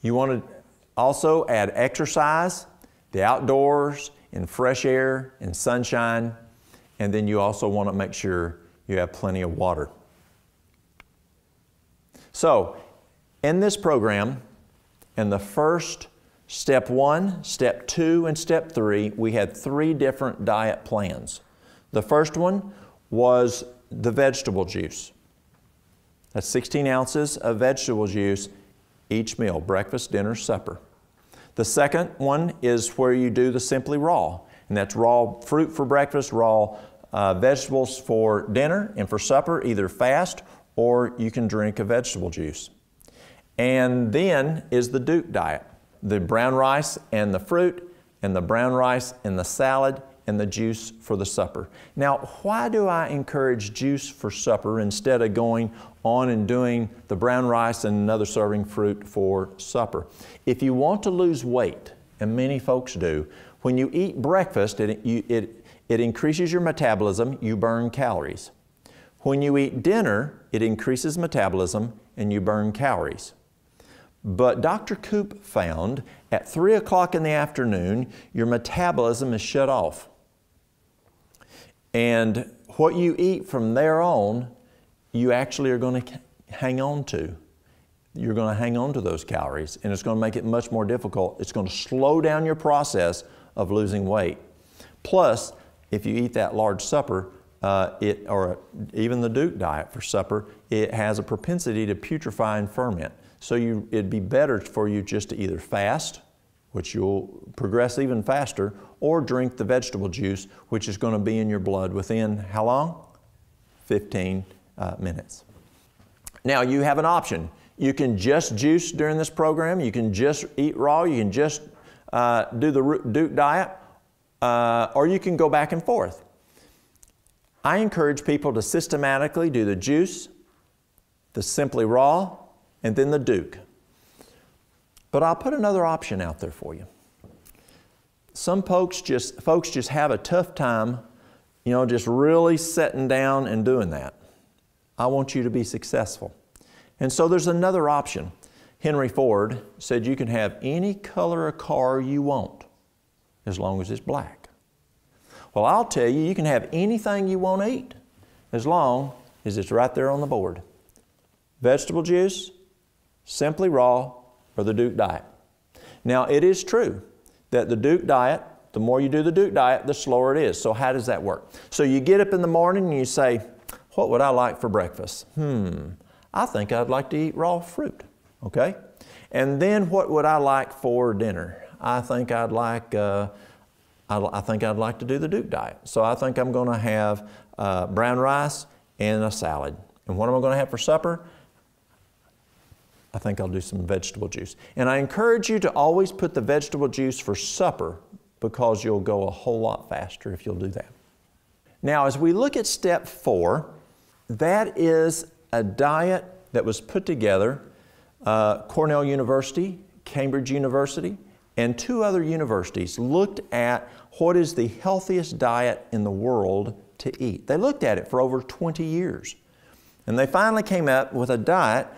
You want to also add exercise, the outdoors, in fresh air, in sunshine, and then you also want to make sure you have plenty of water. So, in this program, in the first step 1, step 2, and step 3, we had 3 different diet plans. The first one was the vegetable juice. That's 16 ounces of vegetable juice each meal, breakfast, dinner, supper. The second one is where you do the simply raw, and that's raw fruit for breakfast, raw vegetables for dinner, and for supper either fast or you can drink a vegetable juice. And then is the Duke diet, the brown rice and the fruit, and the brown rice and the salad, and the juice for the supper. Now, why do I encourage juice for supper instead of going on and doing the brown rice and another serving fruit for supper? If you want to lose weight, and many folks do, when you eat breakfast, it increases your metabolism, you burn calories. When you eat dinner, it increases metabolism and you burn calories. But Dr. Koop found at 3 o'clock in the afternoon, your metabolism is shut off. And what you eat from there on, you actually are going to hang on to. You're going to hang on to those calories, and it's going to make it much more difficult. It's going to slow down your process of losing weight. Plus, if you eat that large supper, or even the Duke diet for supper, it has a propensity to putrefy and ferment. So it'd be better for you just to either fast which you'll progress even faster, or drink the vegetable juice, which is going to be in your blood within how long? 15 minutes. Now you have an option. You can just juice during this program. You can just eat raw. You can just do the Duke diet, or you can go back and forth. I encourage people to systematically do the juice, the Simply Raw, and then the Duke. But I'll put another option out there for you. Some folks just have a tough time, just really sitting down and doing that. I want you to be successful. And so there's another option. Henry Ford said you can have any color of car you want as long as it's black. Well, I'll tell you, you can have anything you want to eat as long as it's right there on the board. Vegetable juice, Simply Raw, or the Duke diet. Now, it is true that the Duke diet, the more you do the Duke diet, the slower it is. So how does that work? So you get up in the morning and you say, what would I like for breakfast? I think I'd like to eat raw fruit, okay? And then what would I like for dinner? I think I'd like to do the Duke diet. So I think I'm going to have brown rice and a salad. And what am I going to have for supper? I think I'll do some vegetable juice. And I encourage you to always put the vegetable juice for supper because you'll go a whole lot faster if you'll do that. Now, as we look at step 4, that is a diet that was put together, Cornell University, Cambridge University, and 2 other universities looked at what is the healthiest diet in the world to eat. They looked at it for over 20 years. And they finally came up with a diet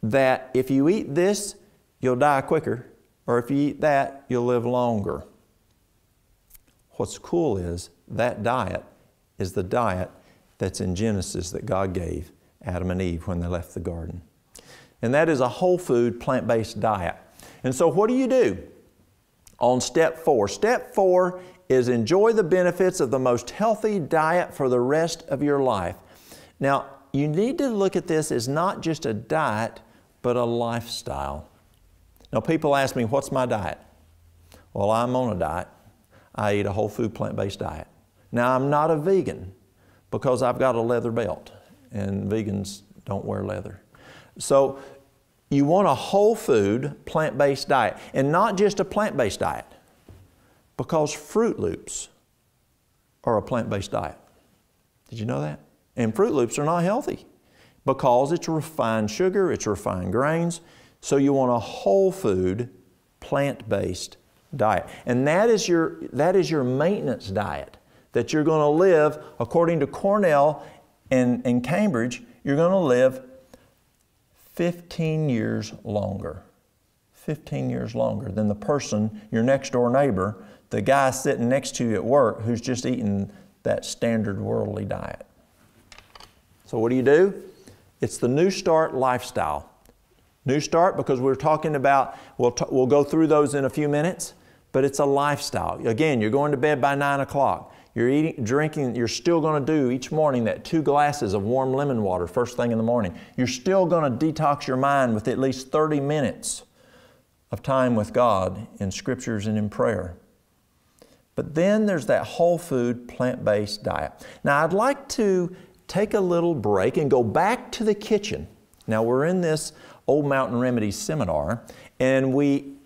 that if you eat this, you'll die quicker, or if you eat that, you'll live longer. What's cool is that diet is the diet that's in Genesis that God gave Adam and Eve when they left the garden. And that is a whole food, plant-based diet. And so what do you do on step 4? Step 4 is enjoy the benefits of the most healthy diet for the rest of your life. Now, you need to look at this as not just a diet, but a lifestyle. Now, people ask me, what's my diet? Well, I'm on a diet. I eat a whole food, plant-based diet. Now, I'm not a vegan because I've got a leather belt, and vegans don't wear leather. So, you want a whole food, plant-based diet, and not just a plant-based diet, because Fruit Loops are a plant-based diet. Did you know that? And Fruit Loops are not healthy because it's refined sugar, it's refined grains. So you want a whole food, plant-based diet. And that is your maintenance diet that you're going to live, according to Cornell and Cambridge, you're going to live 15 years longer. 15 years longer than the person, your next door neighbor, the guy sitting next to you at work who's just eating that standard worldly diet. So what do? It's the New Start lifestyle. New Start because we're talking about, we'll go through those in a few minutes, but it's a lifestyle. Again, you're going to bed by 9 o'clock. You're drinking, you're still going to do each morning that 2 glasses of warm lemon water first thing in the morning. You're still going to detox your mind with at least 30 minutes of time with God in scriptures and in prayer. But then there's that whole food, plant-based diet. Now, I'd like to take a little break and go back to the kitchen. Now, we're in this Old Mountain Remedies seminar, and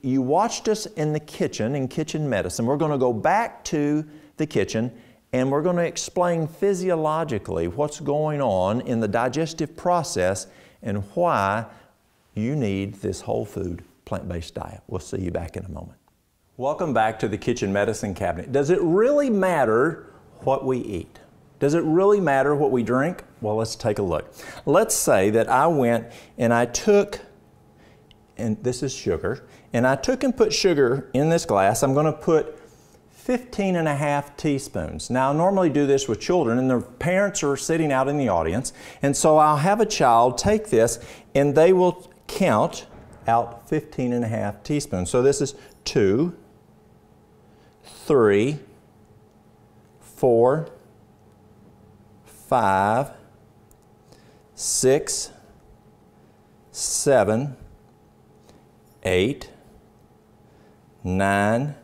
you watched us in the kitchen, in kitchen medicine. We're going to go back to the kitchen, and we're going to explain physiologically what's going on in the digestive process and why you need this whole food, plant-based diet. We'll see you back in a moment. Welcome back to the Kitchen Medicine Cabinet. Does it really matter what we eat? Does it really matter what we drink? Well, let's take a look. Let's say that I went and I took, and this is sugar, and I took and put sugar in this glass. I'm going to put 15½ teaspoons. Now, I normally do this with children, and their parents are sitting out in the audience, and so I'll have a child take this, and they will count out 15½ teaspoons. So this is 2, 3, 4, 5, 6, 7, 8, 9,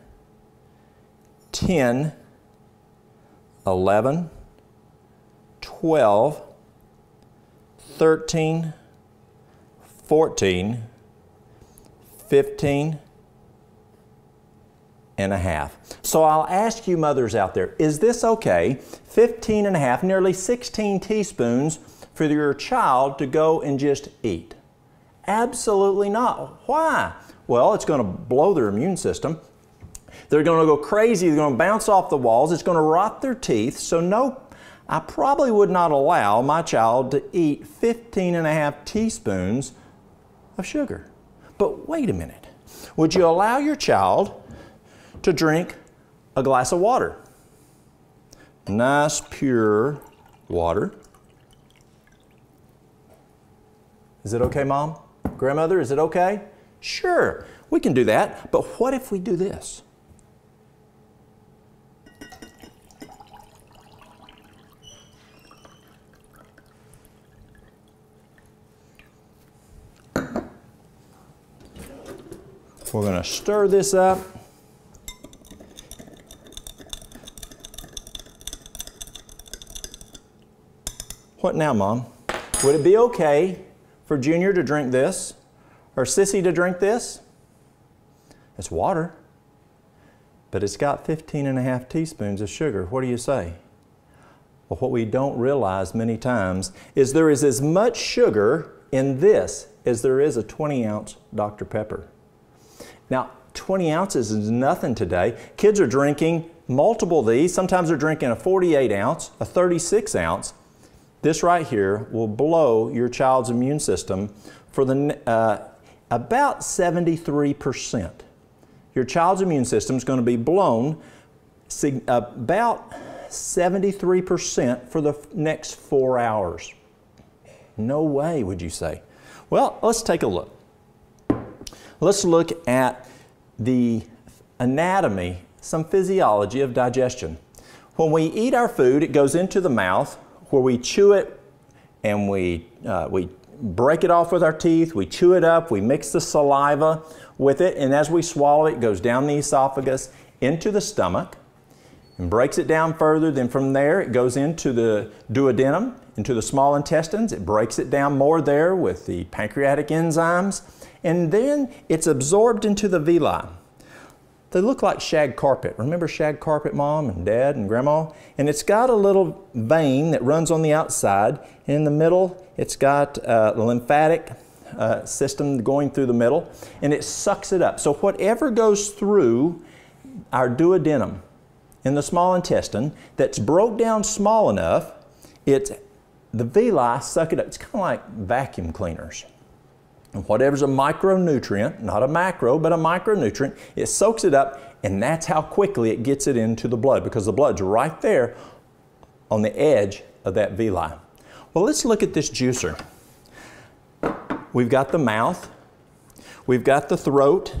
10, 11, 12, 13, 14, 15 and a half. So I'll ask you mothers out there, is this okay? 15 and a half, nearly 16 teaspoons for your child to go and just eat? Absolutely not. Why? Well, it's going to blow their immune system. They're going to go crazy. They're going to bounce off the walls. It's going to rot their teeth. So no, I probably would not allow my child to eat 15 and a half teaspoons of sugar. But wait a minute. Would you allow your child to drink a glass of water? Nice, pure water. Is it okay, Mom? Grandmother, is it okay? Sure, we can do that. But what if we do this? We're going to stir this up. What now, Mom? Would it be okay for Junior to drink this or Sissy to drink this? It's water, but it's got 15 and a half teaspoons of sugar. What do you say? Well, what we don't realize many times is there is as much sugar in this as there is a 20-ounce Dr. Pepper. Now, 20 ounces is nothing today. Kids are drinking multiple of these. Sometimes they're drinking a 48-ounce, a 36-ounce. This right here will blow your child's immune system for about 73%. Your child's immune system is going to be blown about 73% for the next 4 hours. No way, would you say? Well, let's take a look. Let's look at the anatomy, some physiology of digestion. When we eat our food, it goes into the mouth where we chew it and we break it off with our teeth, we chew it up, we mix the saliva with it, and as we swallow it, it goes down the esophagus into the stomach and breaks it down further. Then from there, it goes into the duodenum, into the small intestines. It breaks it down more there with the pancreatic enzymes. And then it's absorbed into the villi. They look like shag carpet. Remember shag carpet, Mom and Dad and Grandma? And it's got a little vein that runs on the outside. And in the middle, it's got the lymphatic system going through the middle. And it sucks it up. So whatever goes through our duodenum in the small intestine that's broke down small enough, the villi suck it up. It's kind of like vacuum cleaners. And whatever's a micronutrient, not a macro, but a micronutrient, it soaks it up, and that's how quickly it gets it into the blood, because the blood's right there on the edge of that villi. Well, let's look at this juicer. We've got the mouth, we've got the throat.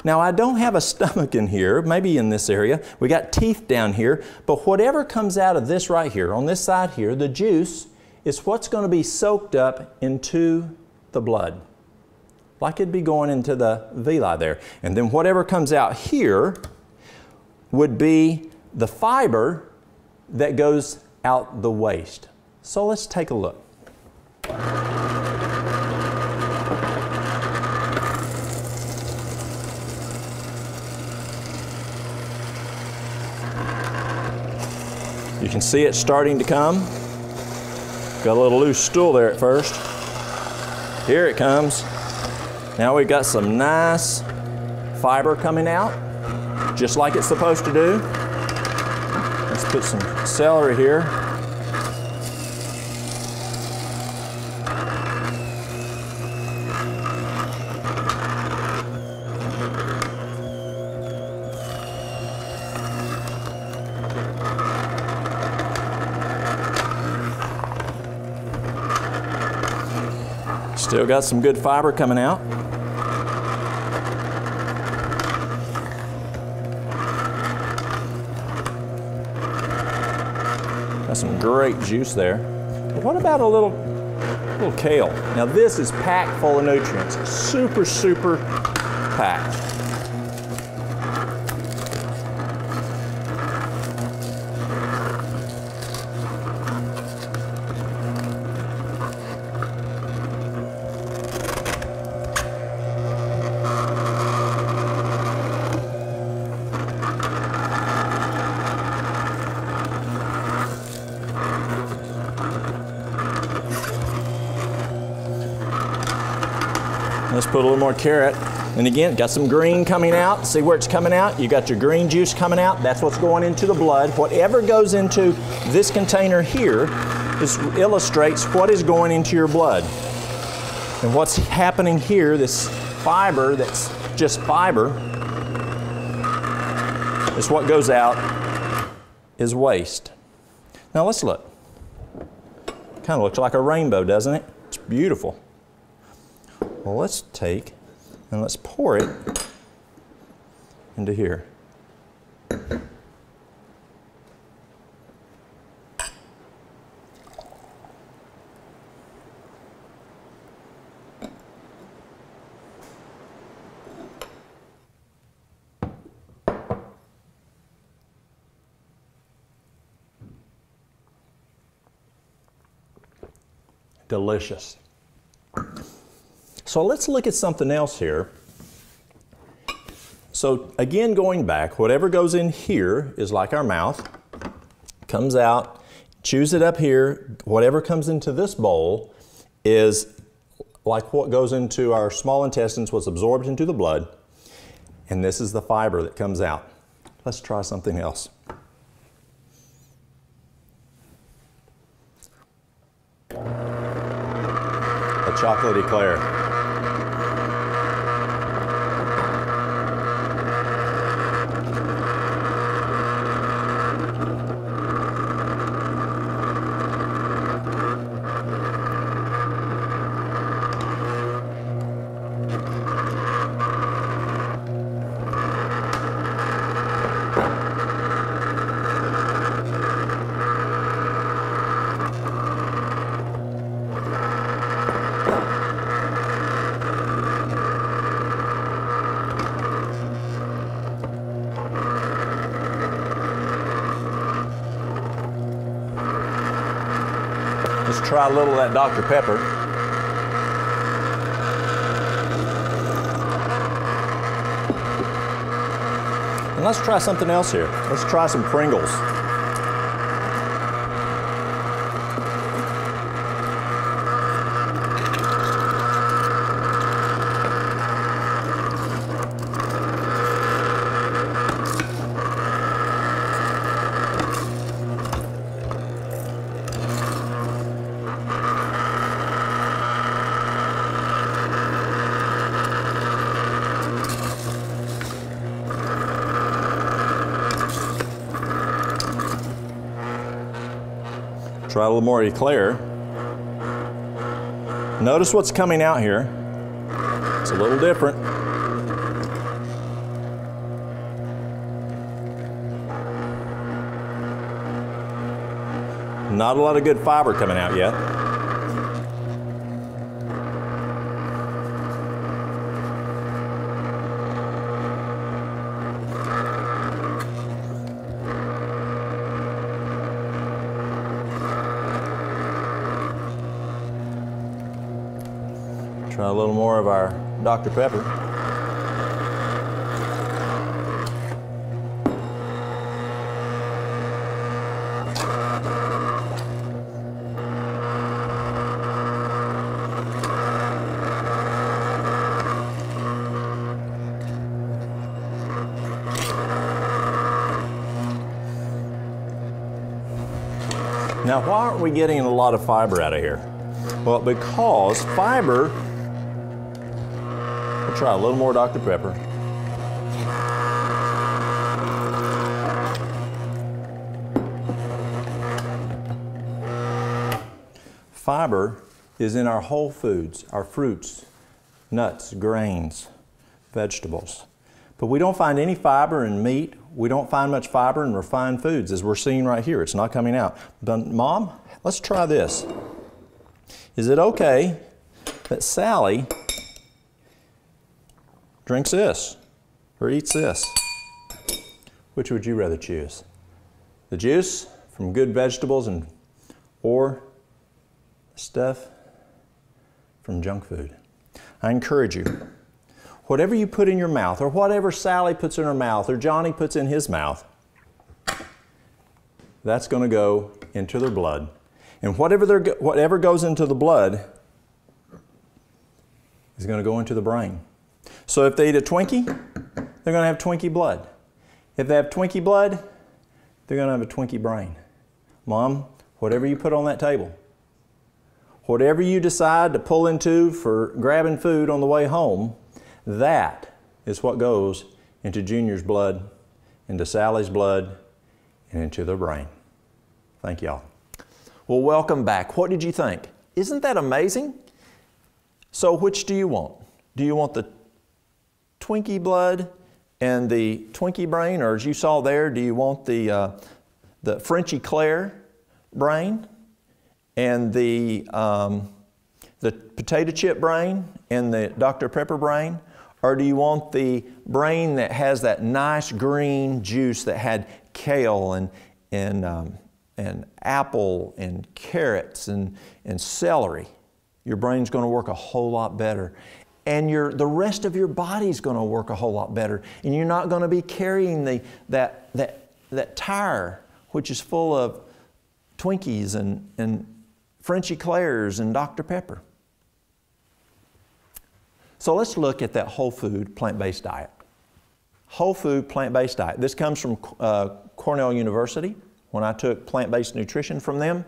Now, I don't have a stomach in here, maybe in this area. We got teeth down here, but whatever comes out of this right here, on this side here, the juice is what's going to be soaked up into the blood, like it'd be going into the villi there. And then whatever comes out here would be the fiber that goes out the waste. So let's take a look. You can see it starting to come. Got a little loose stool there at first. Here it comes. Now we've got some nice fiber coming out, just like it's supposed to do. Let's put some celery here. Still got some good fiber coming out. Got some great juice there. But what about a little kale? Now this is packed full of nutrients. Super, super packed. Let's put a little more carrot. And again, got some green coming out. See where it's coming out? You got your green juice coming out. That's what's going into the blood. Whatever goes into this container here illustrates what is going into your blood. And what's happening here, this fiber that's just fiber, is what goes out is waste. Now let's look. Kind of looks like a rainbow, doesn't it? It's beautiful. Well, let's take and let's pour it into here. Delicious. So let's look at something else here. So again, going back, whatever goes in here is like our mouth, comes out, chews it up here. Whatever comes into this bowl is like what goes into our small intestines, what's absorbed into the blood, and this is the fiber that comes out. Let's try something else. A chocolate eclair. Let's try a little of that Dr. Pepper. And let's try something else here. Let's try some Pringles. Try a little more eclair. Notice what's coming out here. It's a little different. Not a lot of good fiber coming out yet. Try a little more of our Dr. Pepper. Now, why aren't we getting a lot of fiber out of here? Well, because fiber, we'll try a little more Dr. Pepper. Fiber is in our whole foods, our fruits, nuts, grains, vegetables. But we don't find any fiber in meat. We don't find much fiber in refined foods, as we're seeing right here. It's not coming out. But Mom, let's try this. Is it okay that Sally drinks this or eats this? Which would you rather choose? The juice from good vegetables or stuff from junk food? I encourage you, whatever you put in your mouth, or whatever Sally puts in her mouth, or Johnny puts in his mouth, that's going to go into their blood. And whatever goes into the blood is going to go into the brain. So if they eat a Twinkie, they're going to have Twinkie blood. If they have Twinkie blood, they're going to have a Twinkie brain. Mom, whatever you put on that table, whatever you decide to pull into for grabbing food on the way home, that is what goes into Junior's blood, into Sally's blood, and into their brain. Thank y'all. Well, welcome back. What did you think? Isn't that amazing? So which do you want? Do you want the Twinkie blood and the Twinkie brain, or as you saw there, do you want the French eclair brain and the potato chip brain and the Dr. Pepper brain? Or do you want the brain that has that nice green juice that had kale and apple and carrots and celery? Your brain's going to work a whole lot better. And the rest of your body's going to work a whole lot better. And you're not going to be carrying that tire, which is full of Twinkies and French eclairs and Dr. Pepper. So let's look at that whole food plant-based diet. Whole food plant-based diet. This comes from Cornell University when I took plant-based nutrition from them.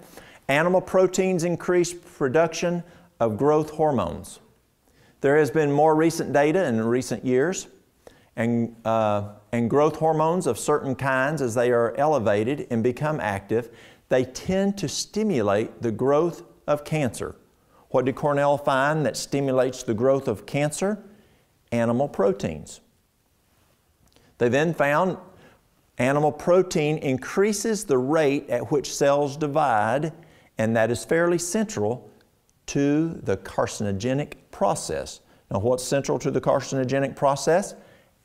Animal proteins increase production of growth hormones. There has been more recent data in recent years, and growth hormones of certain kinds, as they are elevated and become active, they tend to stimulate the growth of cancer. What did Cornell find that stimulates the growth of cancer? Animal proteins. They then found animal protein increases the rate at which cells divide, and that is fairly central to the carcinogenic process. Now, what's central to the carcinogenic process?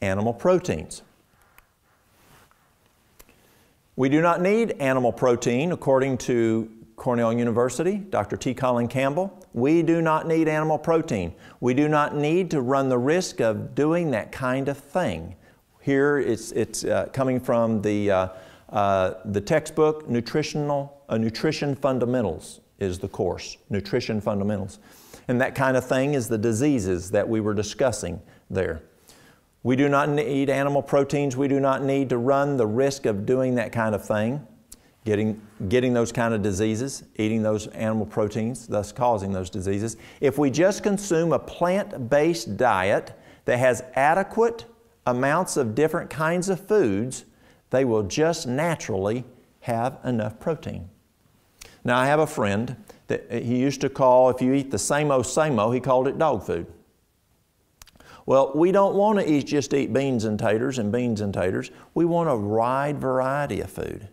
Animal proteins. We do not need animal protein, according to Cornell University, Dr. T. Colin Campbell. We do not need animal protein. We do not need to run the risk of doing that kind of thing. Here it's coming from the textbook, Nutrition Fundamentals is the course, Nutrition Fundamentals. And that kind of thing is the diseases that we were discussing there. We do not need animal proteins. We do not need to run the risk of doing that kind of thing, getting those kind of diseases, eating those animal proteins, thus causing those diseases. If we just consume a plant-based diet that has adequate amounts of different kinds of foods, they will just naturally have enough protein. Now, I have a friend that he used to call, if you eat the same-o, he called it dog food. Well, we don't want to just eat beans and taters and beans and taters. We want a wide variety of food.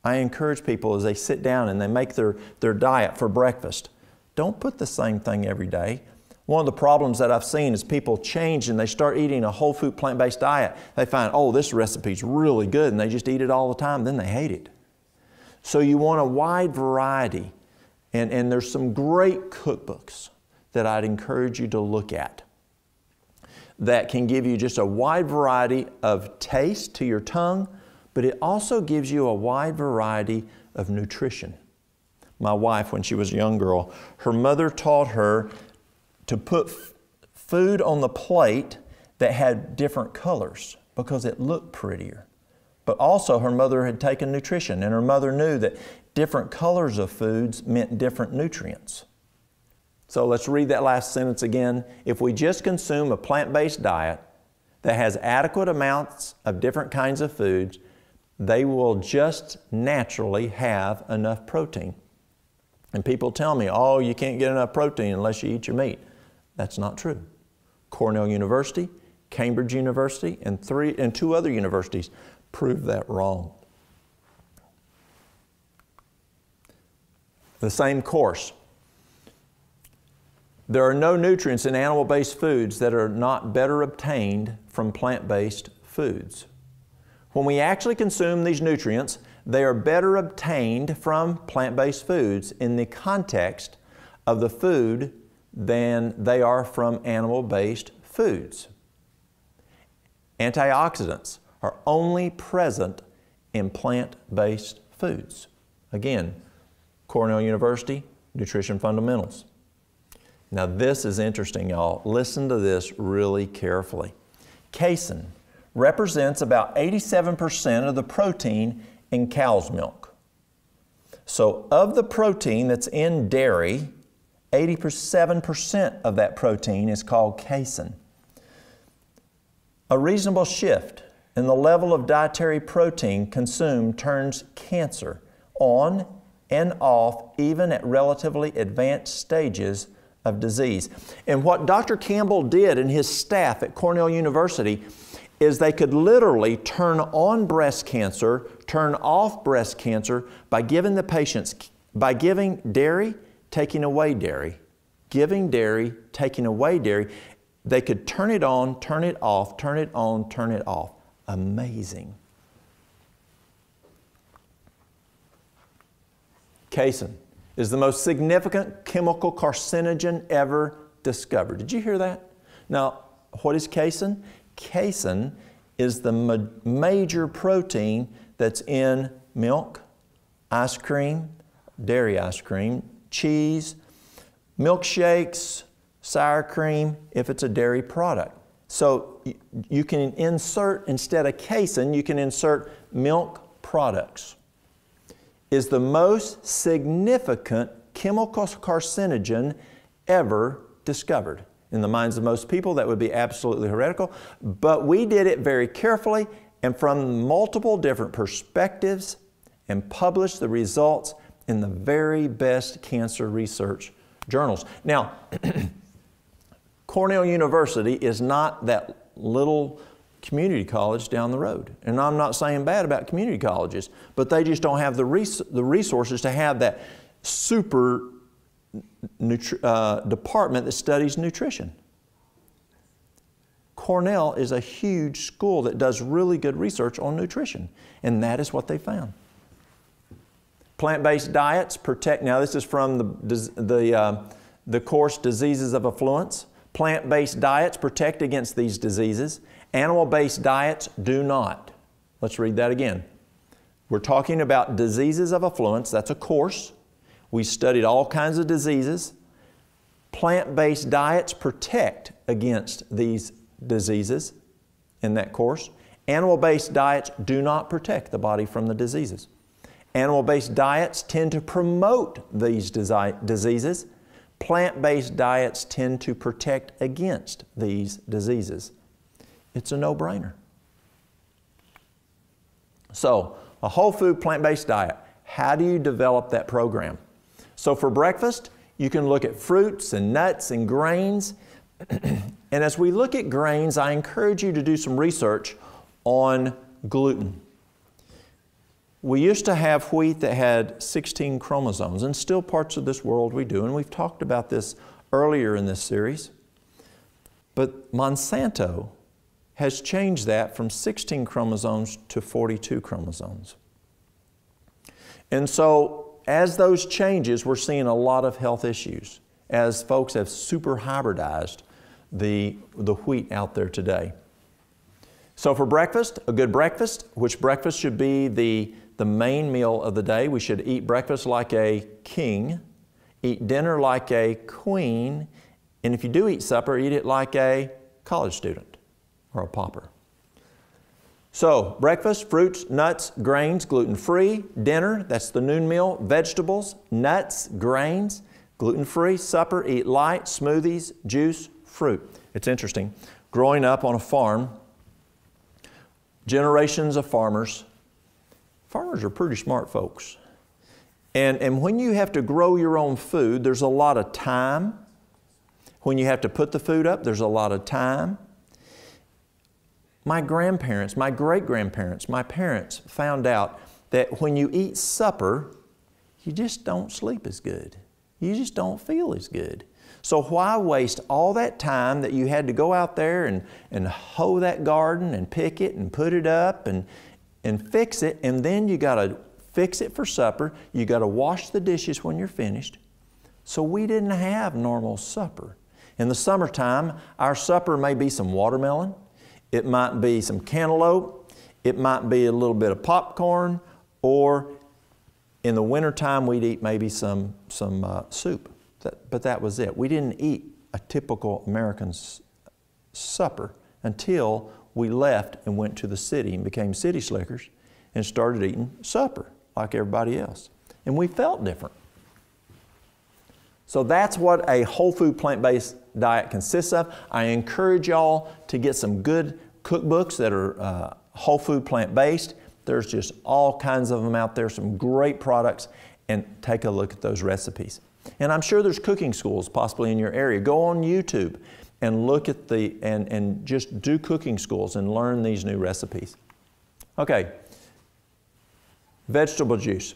I encourage people as they sit down and they make their diet for breakfast, don't put the same thing every day. One of the problems that I've seen is people change and they start eating a whole food plant-based diet. They find, oh, this recipe's really good, and they just eat it all the time, then they hate it. So you want a wide variety, and there's some great cookbooks that I'd encourage you to look at that can give you just a wide variety of taste to your tongue, but it also gives you a wide variety of nutrition. My wife, when she was a young girl, her mother taught her to put food on the plate that had different colors because it looked prettier. But also her mother had taken nutrition, and her mother knew that different colors of foods meant different nutrients. So let's read that last sentence again. If we just consume a plant-based diet that has adequate amounts of different kinds of foods, they will just naturally have enough protein. And people tell me, oh, you can't get enough protein unless you eat your meat. That's not true. Cornell University, Cambridge University, and two other universities prove that wrong. The same course. There are no nutrients in animal-based foods that are not better obtained from plant-based foods. When we actually consume these nutrients, they are better obtained from plant-based foods in the context of the food than they are from animal-based foods. Antioxidants are only present in plant-based foods. Again, Cornell University, Nutrition Fundamentals. Now this is interesting, y'all. Listen to this really carefully. Casein represents about 87% of the protein in cow's milk. So of the protein that's in dairy, 87% of that protein is called casein. A reasonable shift in the level of dietary protein consumed turns cancer on and off even at relatively advanced stages of disease. And what Dr. Campbell did and his staff at Cornell University is they could literally turn on breast cancer, turn off breast cancer by giving the patients, by giving dairy, taking away dairy, giving dairy, taking away dairy. They could turn it on, turn it off, turn it on, turn it off. Amazing. Casein is the most significant chemical carcinogen ever discovered. Did you hear that? Now, what is casein? Casein is the major protein that's in milk, ice cream, dairy ice cream, cheese, milkshakes, sour cream, if it's a dairy product. So you can insert, instead of casein, you can insert milk products. Is the most significant chemical carcinogen ever discovered. In the minds of most people, that would be absolutely heretical, but we did it very carefully and from multiple different perspectives and published the results in the very best cancer research journals. Now, Cornell University is not that little community college down the road. And I'm not saying bad about community colleges, but they just don't have the resources to have that super department that studies nutrition. Cornell is a huge school that does really good research on nutrition, and that is what they found. Plant-based diets protect, now this is from the course Diseases of Affluence. Plant-based diets protect against these diseases. Animal-based diets do not. Let's read that again. We're talking about diseases of affluence. That's a course. We studied all kinds of diseases. Plant-based diets protect against these diseases in that course. Animal-based diets do not protect the body from the diseases. Animal-based diets tend to promote these diseases. Plant-based diets tend to protect against these diseases. It's a no-brainer. So, a whole food plant-based diet. How do you develop that program? So for breakfast, you can look at fruits and nuts and grains. And as we look at grains, I encourage you to do some research on gluten. We used to have wheat that had 16 chromosomes, and still parts of this world we do, and we've talked about this earlier in this series. But Monsanto has changed that from 16 chromosomes to 42 chromosomes. And so, as those changes, we're seeing a lot of health issues as folks have super hybridized the wheat out there today. So for breakfast, a good breakfast, which breakfast should be the main meal of the day. We should eat breakfast like a king, eat dinner like a queen, and if you do eat supper, eat it like a college student or a pauper. So, breakfast, fruits, nuts, grains, gluten-free. Dinner, that's the noon meal, vegetables, nuts, grains, gluten-free. Supper, eat light, smoothies, juice, fruit. It's interesting. Growing up on a farm, generations of farmers are pretty smart folks. And when you have to grow your own food, there's a lot of time. When you have to put the food up, there's a lot of time. My grandparents, my great-grandparents, my parents found out that when you eat supper, you just don't sleep as good. You just don't feel as good. So why waste all that time that you had to go out there and hoe that garden and pick it and put it up and fix it, and then you got to fix it for supper. You got to wash the dishes when you're finished. So we didn't have normal supper. In the summertime, our supper may be some watermelon. It might be some cantaloupe. It might be a little bit of popcorn, or in the wintertime we'd eat maybe some soup. But that was it. We didn't eat a typical American supper until we left and went to the city and became city slickers and started eating supper like everybody else. And we felt different. So that's what a whole food plant-based diet consists of. I encourage y'all to get some good cookbooks that are whole food plant-based. There's just all kinds of them out there, some great products, and take a look at those recipes. And I'm sure there's cooking schools possibly in your area. Go on YouTube and look at and just do cooking schools and learn these new recipes. Okay, vegetable juice.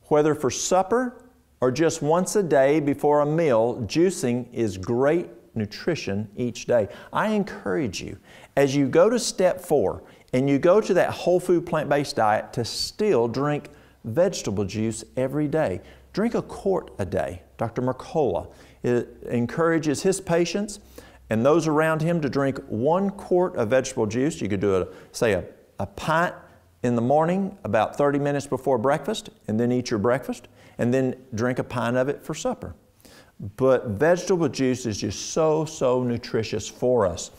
Whether for supper or just once a day before a meal, juicing is great nutrition each day. I encourage you, as you go to step 4 and you go to that whole food plant-based diet, to still drink vegetable juice every day. Drink a quart a day. Dr. Mercola encourages his patients and those around him to drink 1 quart of vegetable juice. You could do a pint in the morning about 30 minutes before breakfast, and then eat your breakfast, and then drink a pint of it for supper. But vegetable juice is just so nutritious for us.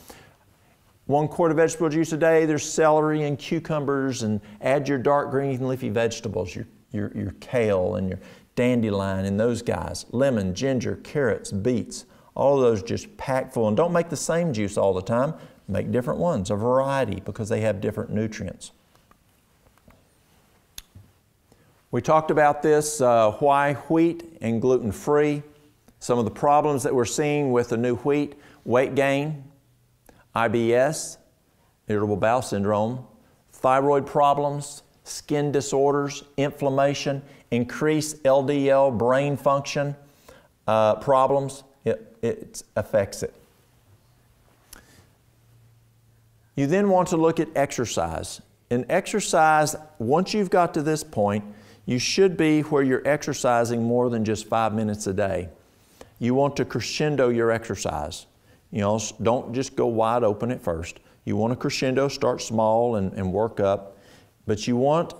1 quart of vegetable juice a day. There's celery and cucumbers, and add your dark green leafy vegetables, your kale and your dandelion and those guys. Lemon, ginger, carrots, beets. All of those just packed full. And don't make the same juice all the time. Make different ones, a variety, because they have different nutrients. We talked about this, why wheat and gluten-free. Some of the problems that we're seeing with the new wheat: weight gain, IBS, irritable bowel syndrome, thyroid problems, skin disorders, inflammation, increased LDL brain function problems. It affects it. You then want to look at exercise. In exercise, once you've got to this point, you should be where you're exercising more than just 5 minutes a day. You want to crescendo your exercise. You know, don't just go wide open at first. You want to crescendo, start small and work up. But you want,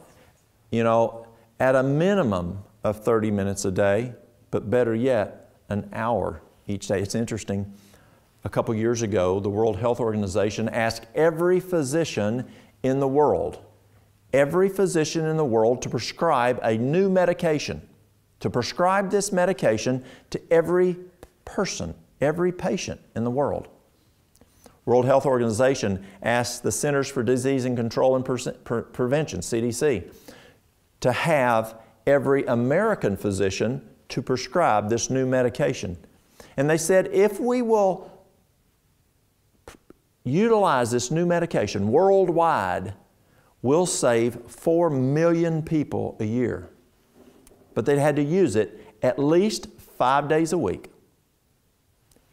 you know, at a minimum of 30 minutes a day, but better yet, an hour each day. It's interesting. A couple years ago, the World Health Organization asked every physician in the world to prescribe a new medication, to prescribe this medication to every person, every patient in the world. World Health Organization asked the Centers for Disease and Control and Prevention, CDC, to have every American physician to prescribe this new medication. And they said, if we will utilize this new medication worldwide, we'll save 4 million people a year. But they had to use it at least 5 days a week.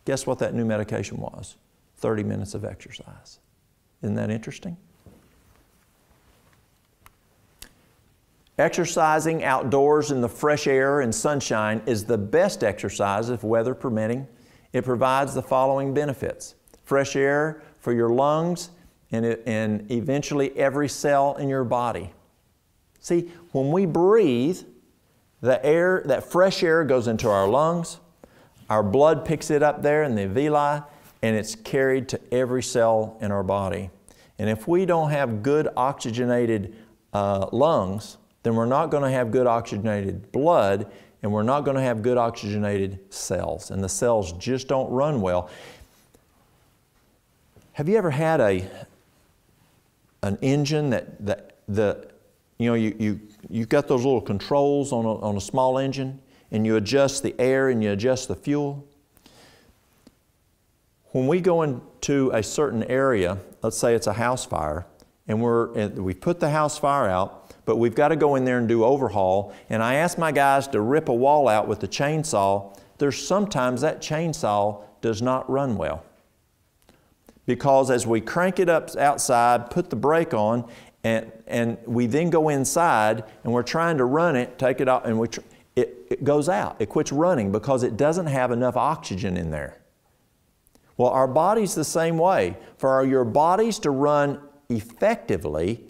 Guess what that new medication was? 30 minutes of exercise. Isn't that interesting? Exercising outdoors in the fresh air and sunshine is the best exercise if weather permitting. It provides the following benefits: fresh air for your lungs and eventually every cell in your body. See, when we breathe, the air, that fresh air goes into our lungs, our blood picks it up there in the villi, and it's carried to every cell in our body. And if we don't have good oxygenated lungs, then we're not going to have good oxygenated blood, and we're not going to have good oxygenated cells, and the cells just don't run well. Have you ever had an engine you've got those little controls on a small engine, and you adjust the air and you adjust the fuel? When we go into a certain area, let's say it's a house fire, and we've put the house fire out, but we've got to go in there and do overhaul, and I ask my guys to rip a wall out with the chainsaw, there's sometimes that chainsaw does not run well. Because as we crank it up outside, put the brake on, and we then go inside, and we're trying to run it, take it out, and it goes out. It quits running because it doesn't have enough oxygen in there. Well, our body's the same way. For your bodies to run effectively,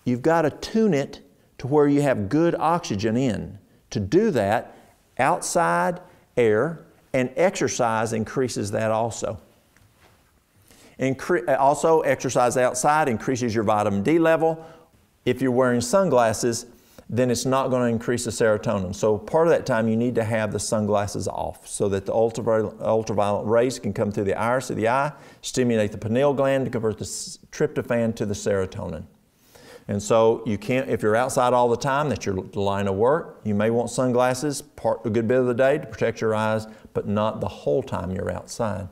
you've got to tune it to where you have good oxygen in. To do that, outside air, and exercise increases that also. Also, exercise outside increases your vitamin D level. If you're wearing sunglasses, then it's not going to increase the serotonin. So part of that time you need to have the sunglasses off so that the ultraviolet rays can come through the iris of the eye, stimulate the pineal gland to convert the tryptophan to the serotonin. And so you can't, if you're outside all the time, that's your line of work, you may want sunglasses a good bit of the day to protect your eyes, but not the whole time you're outside.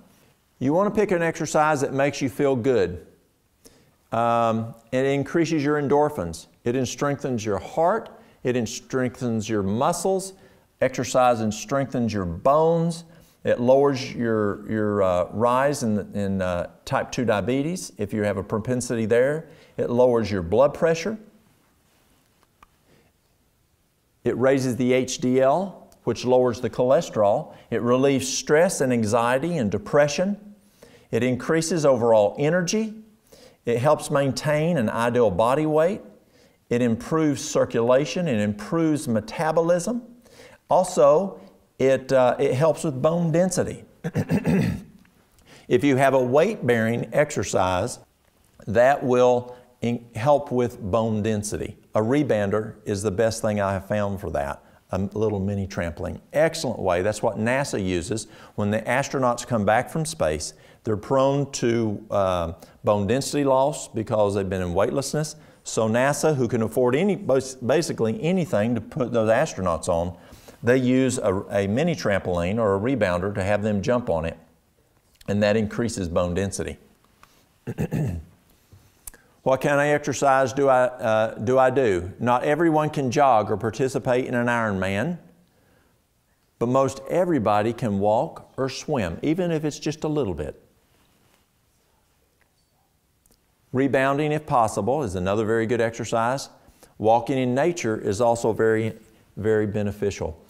You want to pick an exercise that makes you feel good. It increases your endorphins. It strengthens your heart. It strengthens your muscles. Exercise strengthens your bones. It lowers your rise in type 2 diabetes if you have a propensity there. It lowers your blood pressure. It raises the HDL, which lowers the cholesterol. It relieves stress and anxiety and depression. It increases overall energy. It helps maintain an ideal body weight. It improves circulation. It improves metabolism. Also, it helps with bone density. If you have a weight-bearing exercise, that will help with bone density. A rebounder is the best thing I have found for that. A little mini trampoline. Excellent way. That's what NASA uses. When the astronauts come back from space, they're prone to bone density loss because they've been in weightlessness. So NASA, who can afford basically anything to put those astronauts on, they use a mini trampoline or a rebounder to have them jump on it, and that increases bone density. What kind of exercise do I do? Not everyone can jog or participate in an Ironman, but most everybody can walk or swim, even if it's just a little bit. Rebounding, if possible, is another very good exercise. Walking in nature is also very, very beneficial.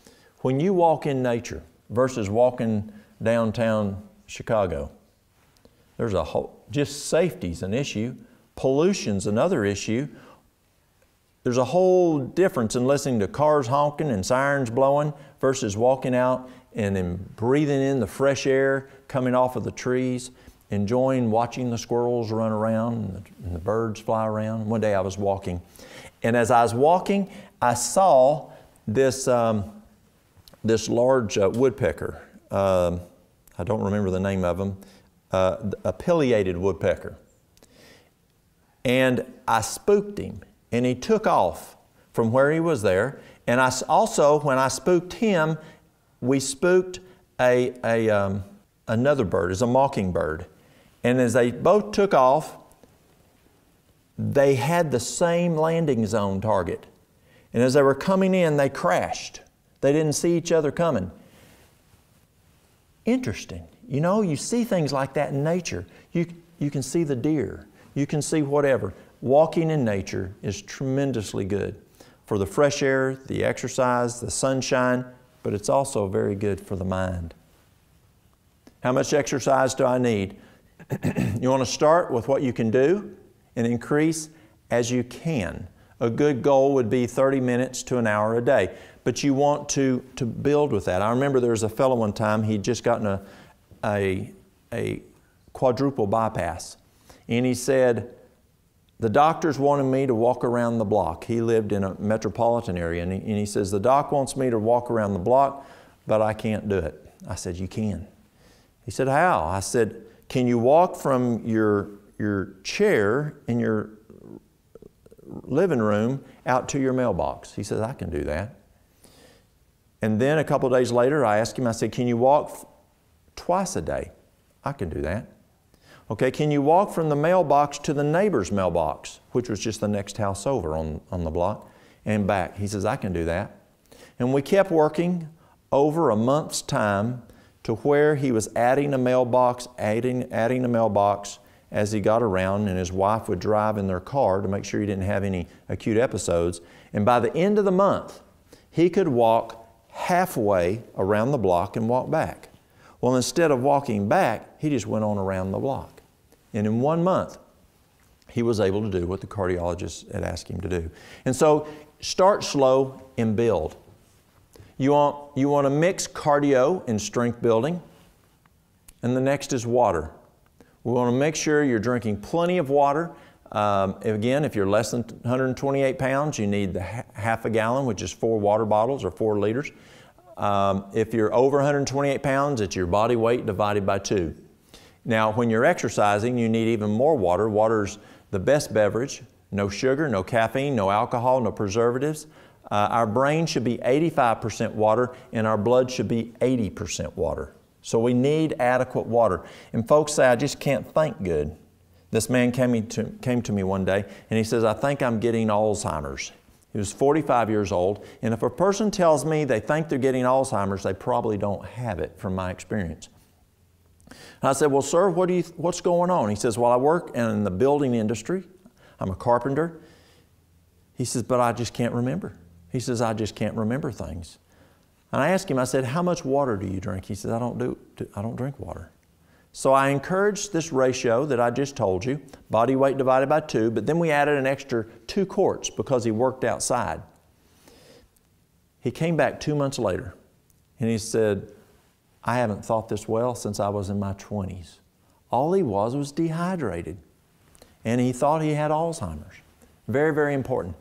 When you walk in nature versus walking downtown Chicago, there's a whole, just safety's an issue. Pollution's another issue. There's a whole difference in listening to cars honking and sirens blowing versus walking out and breathing in the fresh air coming off of the trees, enjoying watching the squirrels run around and the birds fly around. One day I was walking, and as I was walking, I saw this, this large woodpecker. I don't remember the name of him, a pileated woodpecker. And I spooked him, and he took off from where he was there. And I also, when I spooked him, we spooked another bird, as a mockingbird. And as they both took off, they had the same landing zone target. And as they were coming in, they crashed. They didn't see each other coming. Interesting. You know, you see things like that in nature. You can see the deer. You can see whatever. Walking in nature is tremendously good for the fresh air, the exercise, the sunshine, but it's also very good for the mind. How much exercise do I need? You want to start with what you can do and increase as you can. A good goal would be 30 minutes to an hour a day, but you want to build with that. I remember there was a fellow one time, he'd just gotten a quadruple bypass. And he said, the doctors wanted me to walk around the block. He lived in a metropolitan area, and he says, the doc wants me to walk around the block, but I can't do it. I said, you can. He said, how? I said, can you walk from your chair in your living room out to your mailbox? He says, I can do that. And then a couple of days later, I asked him, I said, can you walk twice a day? I can do that. Okay, can you walk from the mailbox to the neighbor's mailbox, which was just the next house over on the block, and back? He says, I can do that. And we kept working over a month's time to where he was adding a mailbox, adding a mailbox as he got around, and his wife would drive in their car to make sure he didn't have any acute episodes. And by the end of the month, he could walk halfway around the block and walk back. Well, instead of walking back, he just went on around the block. And in 1 month, he was able to do what the cardiologist had asked him to do. And so, start slow and build. You want to mix cardio and strength building. And the next is water. We want to make sure you're drinking plenty of water. Again, if you're less than 128 pounds, you need the half a gallon, which is 4 water bottles or 4 liters. If you're over 128 pounds, it's your body weight divided by 2. Now, when you're exercising, you need even more water. Water's the best beverage. No sugar, no caffeine, no alcohol, no preservatives. Our brain should be 85% water, and our blood should be 80% water. So we need adequate water. And folks say, I just can't think good. This man came to me one day, and he says, I think I'm getting Alzheimer's. He was 45 years old, and if a person tells me they think they're getting Alzheimer's, they probably don't have it, from my experience. And I said, well, sir, what's going on? He says, well, I work in the building industry. I'm a carpenter. He says, but I just can't remember. He says, I just can't remember things. And I asked him, I said, how much water do you drink? He said, I don't drink water. So I encouraged this ratio that I just told you, body weight divided by 2, but then we added an extra 2 quarts because he worked outside. He came back 2 months later, and he said, I haven't thought this well since I was in my 20s. All he was dehydrated, and he thought he had Alzheimer's. Very, very important.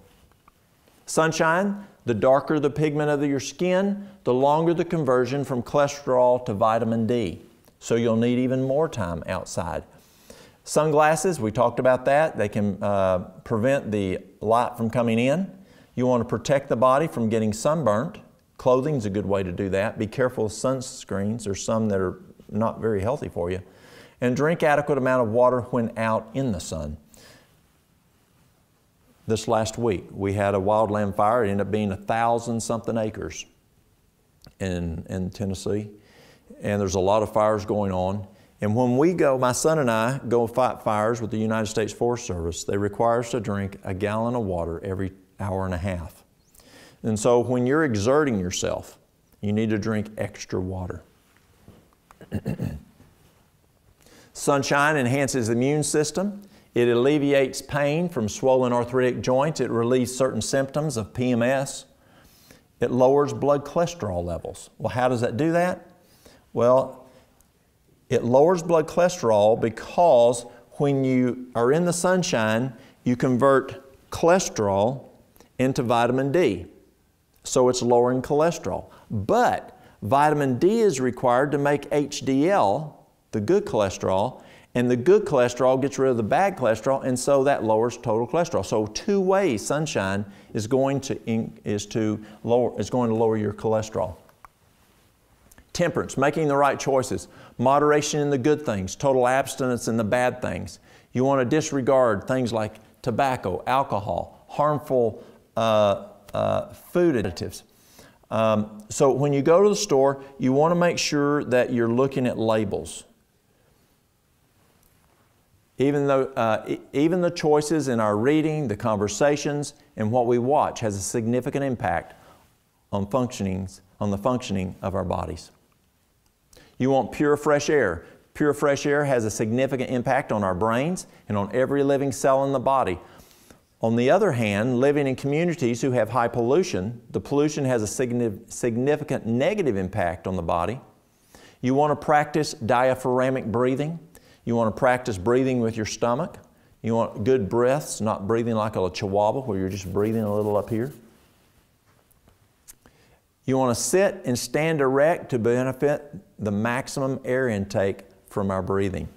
Sunshine, the darker the pigment of your skin, the longer the conversion from cholesterol to vitamin D. So you'll need even more time outside. Sunglasses, we talked about that. They can prevent the light from coming in. You want to protect the body from getting sunburnt. Clothing's a good way to do that. Be careful of sunscreens. There's some that are not very healthy for you. And drink adequate amount of water when out in the sun. This last week, we had a wildland fire. It ended up being 1,000-something acres in Tennessee. And there's a lot of fires going on. And when we go, my son and I go fight fires with the United States Forest Service, they require us to drink a gallon of water every hour and a half. And so when you're exerting yourself, you need to drink extra water. Sunshine enhances the immune system. It alleviates pain from swollen arthritic joints. It relieves certain symptoms of PMS. It lowers blood cholesterol levels. Well, how does that do that? Well, it lowers blood cholesterol because when you are in the sunshine, you convert cholesterol into vitamin D. So it's lowering cholesterol. But vitamin D is required to make HDL, the good cholesterol, and the good cholesterol gets rid of the bad cholesterol, and so that lowers total cholesterol. So 2 ways sunshine is going to lower your cholesterol. Temperance, making the right choices. Moderation in the good things, total abstinence in the bad things. You want to disregard things like tobacco, alcohol, harmful food additives. So when you go to the store, you want to make sure that you're looking at labels. Even the choices in our reading, the conversations, and what we watch has a significant impact on the functioning of our bodies. You want pure, fresh air. Pure, fresh air has a significant impact on our brains and on every living cell in the body. On the other hand, living in communities who have high pollution, the pollution has a significant negative impact on the body. You want to practice diaphragmatic breathing. You want to practice breathing with your stomach. You want good breaths, not breathing like a chihuahua where you're just breathing a little up here. You want to sit and stand erect to benefit the maximum air intake from our breathing.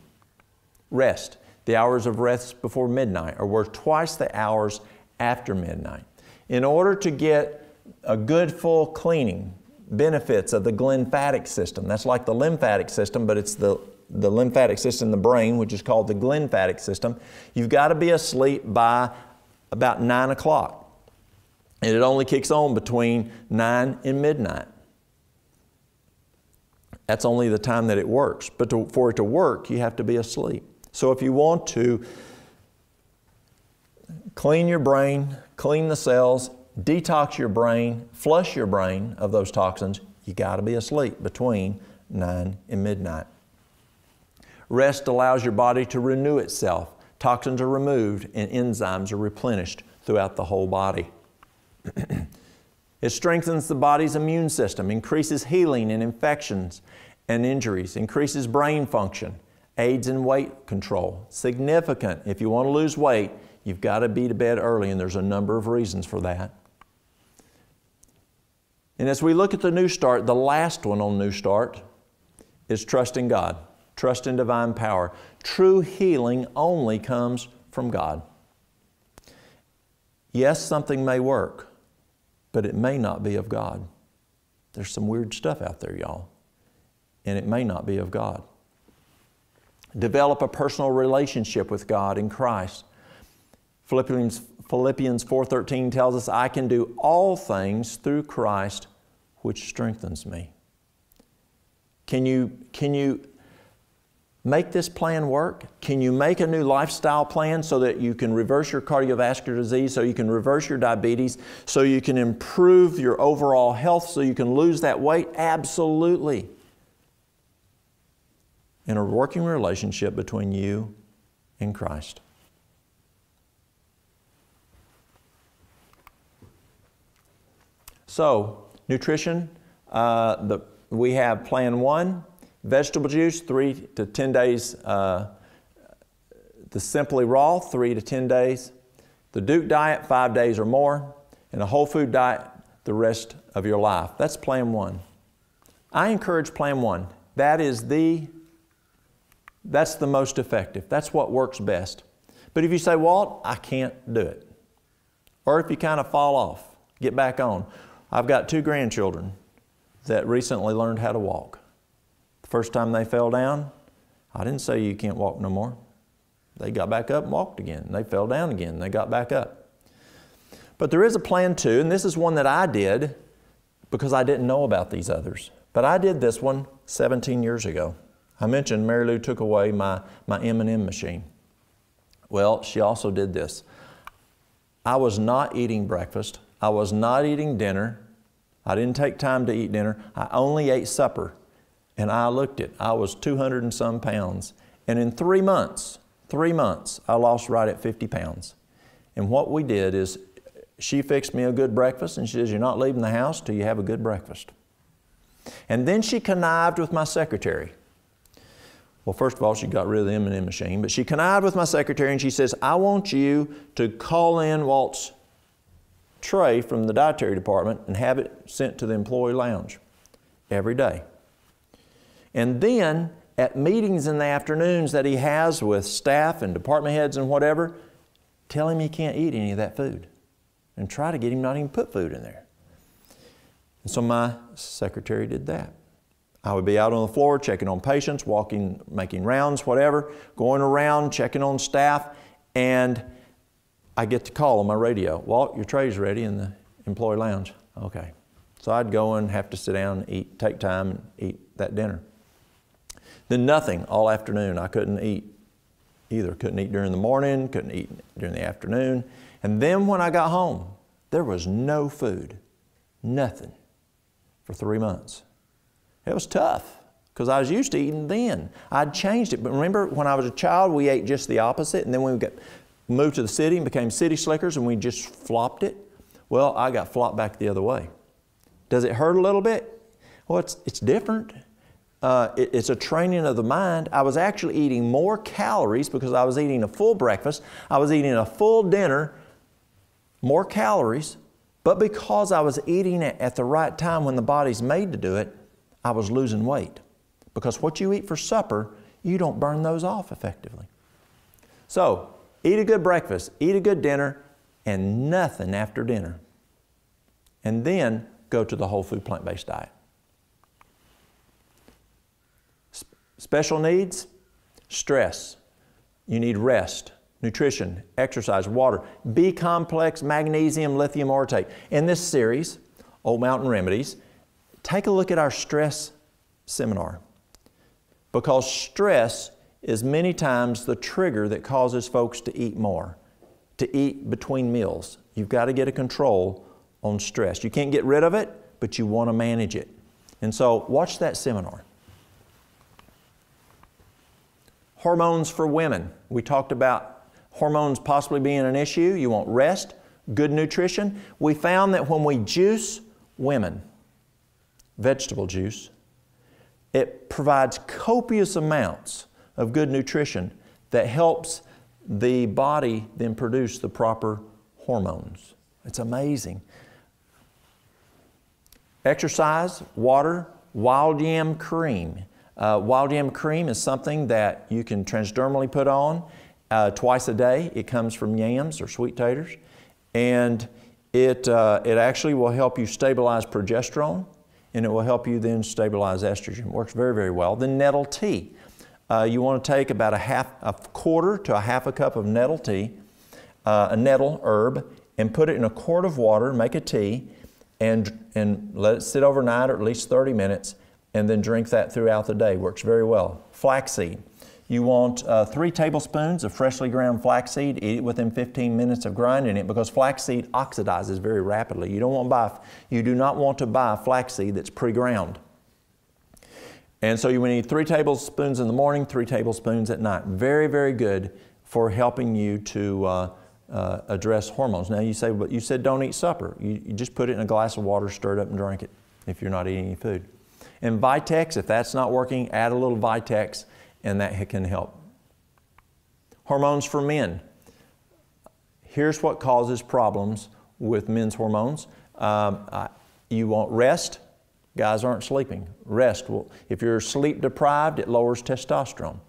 Rest. The hours of rest before midnight are worth twice the hours after midnight. In order to get a good full cleaning, benefits of the glymphatic system, that's like the lymphatic system, but it's the lymphatic system in the brain, which is called the glymphatic system, you've got to be asleep by about 9 o'clock. And it only kicks on between 9 and midnight. That's only the time that it works. But for it to work, you have to be asleep. So if you want to clean your brain, clean the cells, detox your brain, flush your brain of those toxins, you got to be asleep between 9 and midnight. Rest allows your body to renew itself. Toxins are removed and enzymes are replenished throughout the whole body. It strengthens the body's immune system, increases healing in infections and injuries, increases brain function, aids in weight control. Significant. If you want to lose weight, you've got to be to bed early, and there's a number of reasons for that. And as we look at the New Start, the last one on New Start is trust in God, trust in divine power. True healing only comes from God. Yes, something may work, but it may not be of God. There's some weird stuff out there, y'all, and it may not be of God. Develop a personal relationship with God in Christ. Philippians 4:13 tells us, I can do all things through Christ which strengthens me. Can you make this plan work? Can you make a new lifestyle plan so that you can reverse your cardiovascular disease, so you can reverse your diabetes, so you can improve your overall health, so you can lose that weight? Absolutely. In a working relationship between you and Christ. So, nutrition, we have plan 1, vegetable juice, 3 to 10 days, the Simply Raw, 3 to 10 days, the Duke diet, 5 days or more, and a whole food diet the rest of your life. That's plan 1. I encourage plan 1. That's the most effective. That's what works best. But if you say, Walt, I can't do it, or if you kind of fall off, get back on. I've got 2 grandchildren that recently learned how to walk. The first time they fell down, I didn't say you can't walk no more. They got back up and walked again. They fell down again and they got back up. But there is a plan 2, and this is one that I did because I didn't know about these others. But I did this one 17 years ago. I mentioned Mary Lou took away my M&M machine. Well, she also did this. I was not eating breakfast. I was not eating dinner. I didn't take time to eat dinner. I only ate supper. And I looked at, I was 200 and some pounds. And in 3 months, I lost right at 50 pounds. And what we did is, she fixed me a good breakfast, and she says, you're not leaving the house till you have a good breakfast. And then she connived with my secretary. Well, first of all, she got rid of the M&M machine, but she connived with my secretary, and she says, I want you to call in Walt's tray from the dietary department and have it sent to the employee lounge every day. And then at meetings in the afternoons that he has with staff and department heads and whatever, tell him he can't eat any of that food and try to get him not even put food in there. And so my secretary did that. I would be out on the floor checking on patients, walking, making rounds, whatever, going around, checking on staff, and I get the call on my radio. Walt, your tray's ready in the employee lounge. Okay. So I'd go and have to sit down and eat, take time and eat that dinner. Then nothing all afternoon. I couldn't eat either. Couldn't eat during the morning, couldn't eat during the afternoon. And then when I got home, there was no food, nothing, for 3 months. It was tough because I was used to eating then. I'd changed it. But remember, when I was a child, we ate just the opposite. And then when we moved to the city and became city slickers and we just flopped it. Well, I got flopped back the other way. Does it hurt a little bit? Well, it's different. It's a training of the mind. I was actually eating more calories because I was eating a full breakfast. I was eating a full dinner, more calories. But because I was eating it at the right time when the body's made to do it, I was losing weight. Because what you eat for supper, you don't burn those off effectively. So, eat a good breakfast, eat a good dinner, and nothing after dinner. And then go to the whole food plant-based diet. Special needs, stress. You need rest, nutrition, exercise, water, B-complex, magnesium, lithium orotate. In this series, Old Mountain Remedies, take a look at our stress seminar. Because stress is many times the trigger that causes folks to eat more, to eat between meals. You've got to get a control on stress. You can't get rid of it, but you want to manage it. And so watch that seminar. Hormones for women. We talked about hormones possibly being an issue. You want rest, good nutrition. We found that when we juice women, vegetable juice. It provides copious amounts of good nutrition that helps the body then produce the proper hormones. It's amazing. Exercise, water, wild yam cream. Wild yam cream is something that you can transdermally put on twice a day. It comes from yams or sweet taters. And it actually will help you stabilize progesterone, and it will help you then stabilize estrogen. It works very, very well. Then nettle tea. You want to take about a quarter to a half a cup of nettle tea, a nettle herb, and put it in a quart of water, make a tea, and let it sit overnight or at least 30 minutes, and then drink that throughout the day. Works very well. Flaxseed. You want 3 tablespoons of freshly ground flaxseed. Eat it within 15 minutes of grinding it, because flaxseed oxidizes very rapidly. You do not want to buy flaxseed that's pre-ground. And so you need 3 tablespoons in the morning, 3 tablespoons at night. Very, very good for helping you to address hormones. Now you say, but you said don't eat supper. You just put it in a glass of water, stir it up and drink it if you're not eating any food. And Vitex, if that's not working, add a little Vitex, and that can help. Hormones for men. Here's what causes problems with men's hormones. You want rest. Guys aren't sleeping. Rest. If you're sleep deprived, it lowers testosterone.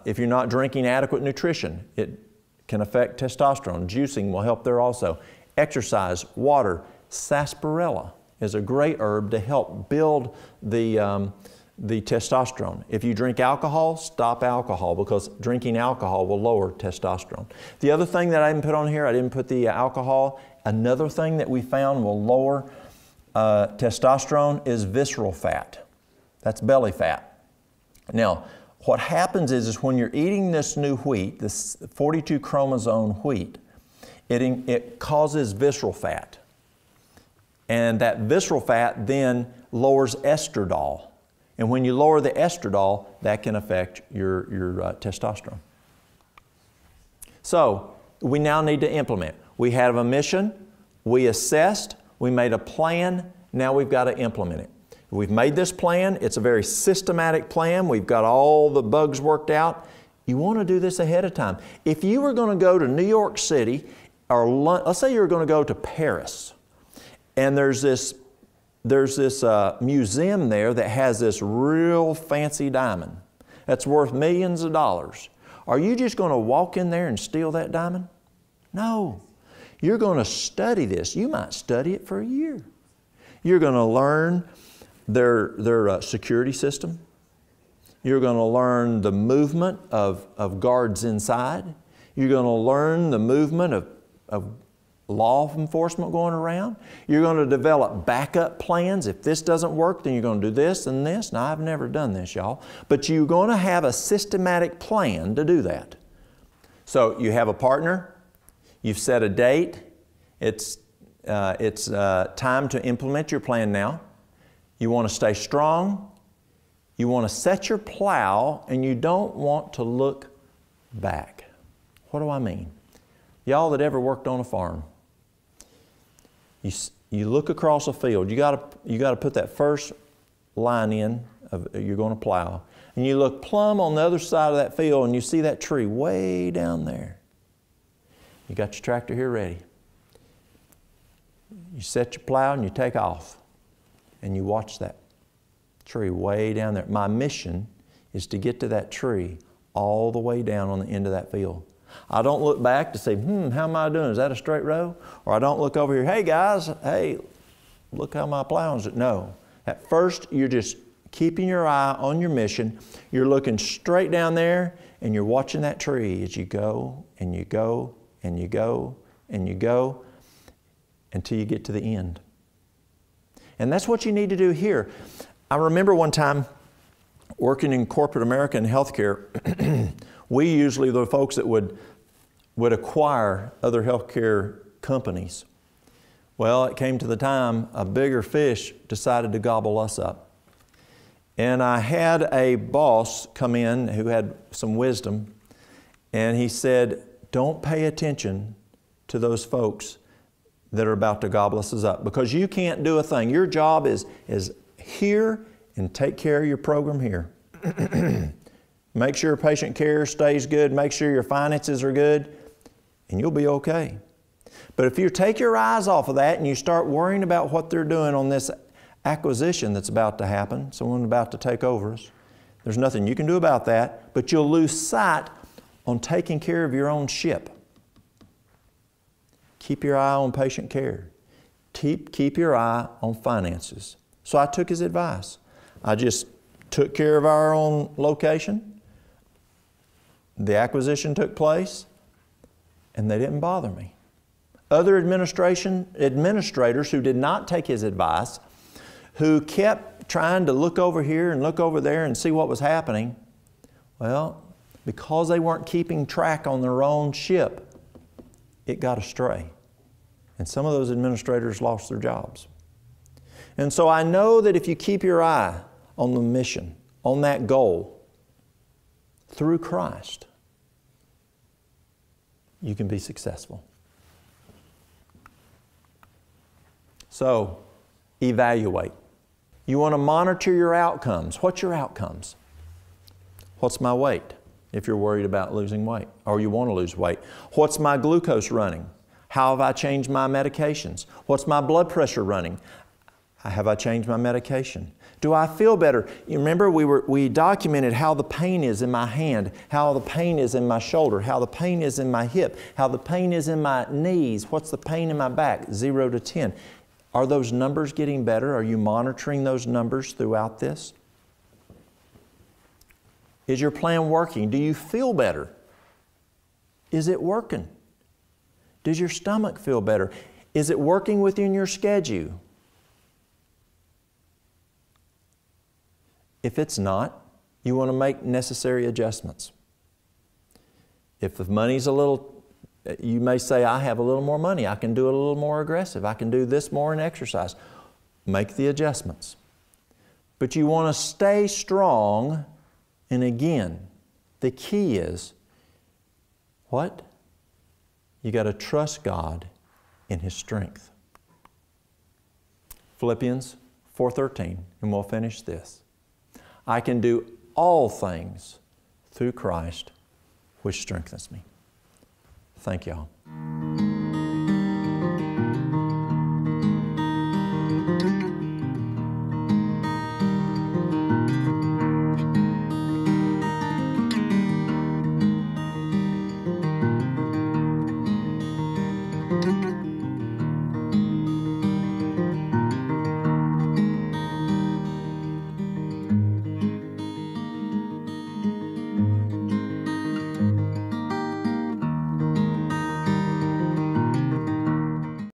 If you're not drinking adequate nutrition, it can affect testosterone. Juicing will help there also. Exercise, water. Sarsaparilla is a great herb to help build the testosterone. If you drink alcohol, stop alcohol, because drinking alcohol will lower testosterone. The other thing that I didn't put on here, I didn't put the alcohol. Another thing that we found will lower testosterone is visceral fat. That's belly fat. Now, what happens is when you're eating this new wheat, this 42 chromosome wheat, it causes visceral fat. And that visceral fat then lowers estradiol. And when you lower the estradiol, that can affect your testosterone. So we now need to implement. We have a mission, we assessed, we made a plan, now we've got to implement it. We've made this plan, it's a very systematic plan, we've got all the bugs worked out. You want to do this ahead of time. If you were going to go to New York City, or let's say you were going to go to Paris, and there's this museum there that has this real fancy diamond that's worth millions of dollars. Are you just going to walk in there and steal that diamond? No. You're going to study this. You might study it for a year. You're going to learn their security system. You're going to learn the movement of guards inside. You're going to learn the movement of law enforcement going around. You're going to develop backup plans. If this doesn't work, then you're going to do this and this. Now, I've never done this, y'all. But you're going to have a systematic plan to do that. So you have a partner. You've set a date. It's time to implement your plan now. You want to stay strong. You want to set your plow, and you don't want to look back. What do I mean? Y'all that ever worked on a farm, you look across a field. You got to put that first line in of you're going to plow, and you look plumb on the other side of that field, and you see that tree way down there. You got your tractor here ready. You set your plow and you take off, and you watch that tree way down there. My mission is to get to that tree all the way down on the end of that field. I don't look back to say, how am I doing? Is that a straight row? Or I don't look over here, hey guys, hey, look how my plowing's. No. At first, you're just keeping your eye on your mission. You're looking straight down there, and you're watching that tree as you go, and you go, and you go, and you go, until you get to the end. And that's what you need to do here. I remember one time working in corporate America in healthcare, we usually the folks that would acquire other healthcare companies. Well, it came to the time a bigger fish decided to gobble us up. And I had a boss come in who had some wisdom, and he said, don't pay attention to those folks that are about to gobble us up, because you can't do a thing. Your job is here and take care of your program here. Make sure patient care stays good, make sure your finances are good, and you'll be okay. But if you take your eyes off of that and you start worrying about what they're doing on this acquisition that's about to happen, someone about to take over us, there's nothing you can do about that, but you'll lose sight on taking care of your own ship. Keep your eye on patient care. Keep your eye on finances. So I took his advice. I just took care of our own location. The acquisition took place, and they didn't bother me. Other administrators who did not take his advice, who kept trying to look over here and look over there and see what was happening, well, because they weren't keeping track on their own ship, it got astray. And some of those administrators lost their jobs. And so I know that if you keep your eye on the mission, on that goal, through Christ, you can be successful. So, evaluate. You want to monitor your outcomes. What's your outcomes? What's my weight, if you're worried about losing weight, or you want to lose weight? What's my glucose running? How have I changed my medications? What's my blood pressure running? Have I changed my medication? Do I feel better? You remember we documented how the pain is in my hand, how the pain is in my shoulder, how the pain is in my hip, how the pain is in my knees. What's the pain in my back? 0 to 10. Are those numbers getting better? Are you monitoring those numbers throughout this? Is your plan working? Do you feel better? Is it working? Does your stomach feel better? Is it working within your schedule? If it's not, you want to make necessary adjustments. If the money's a little, you may say, I have a little more money. I can do it a little more aggressive. I can do this more in exercise. Make the adjustments. But you want to stay strong. And again, the key is, what? You got to trust God in His strength. Philippians 4:13, and we'll finish this. I can do all things through Christ, which strengthens me. Thank you all.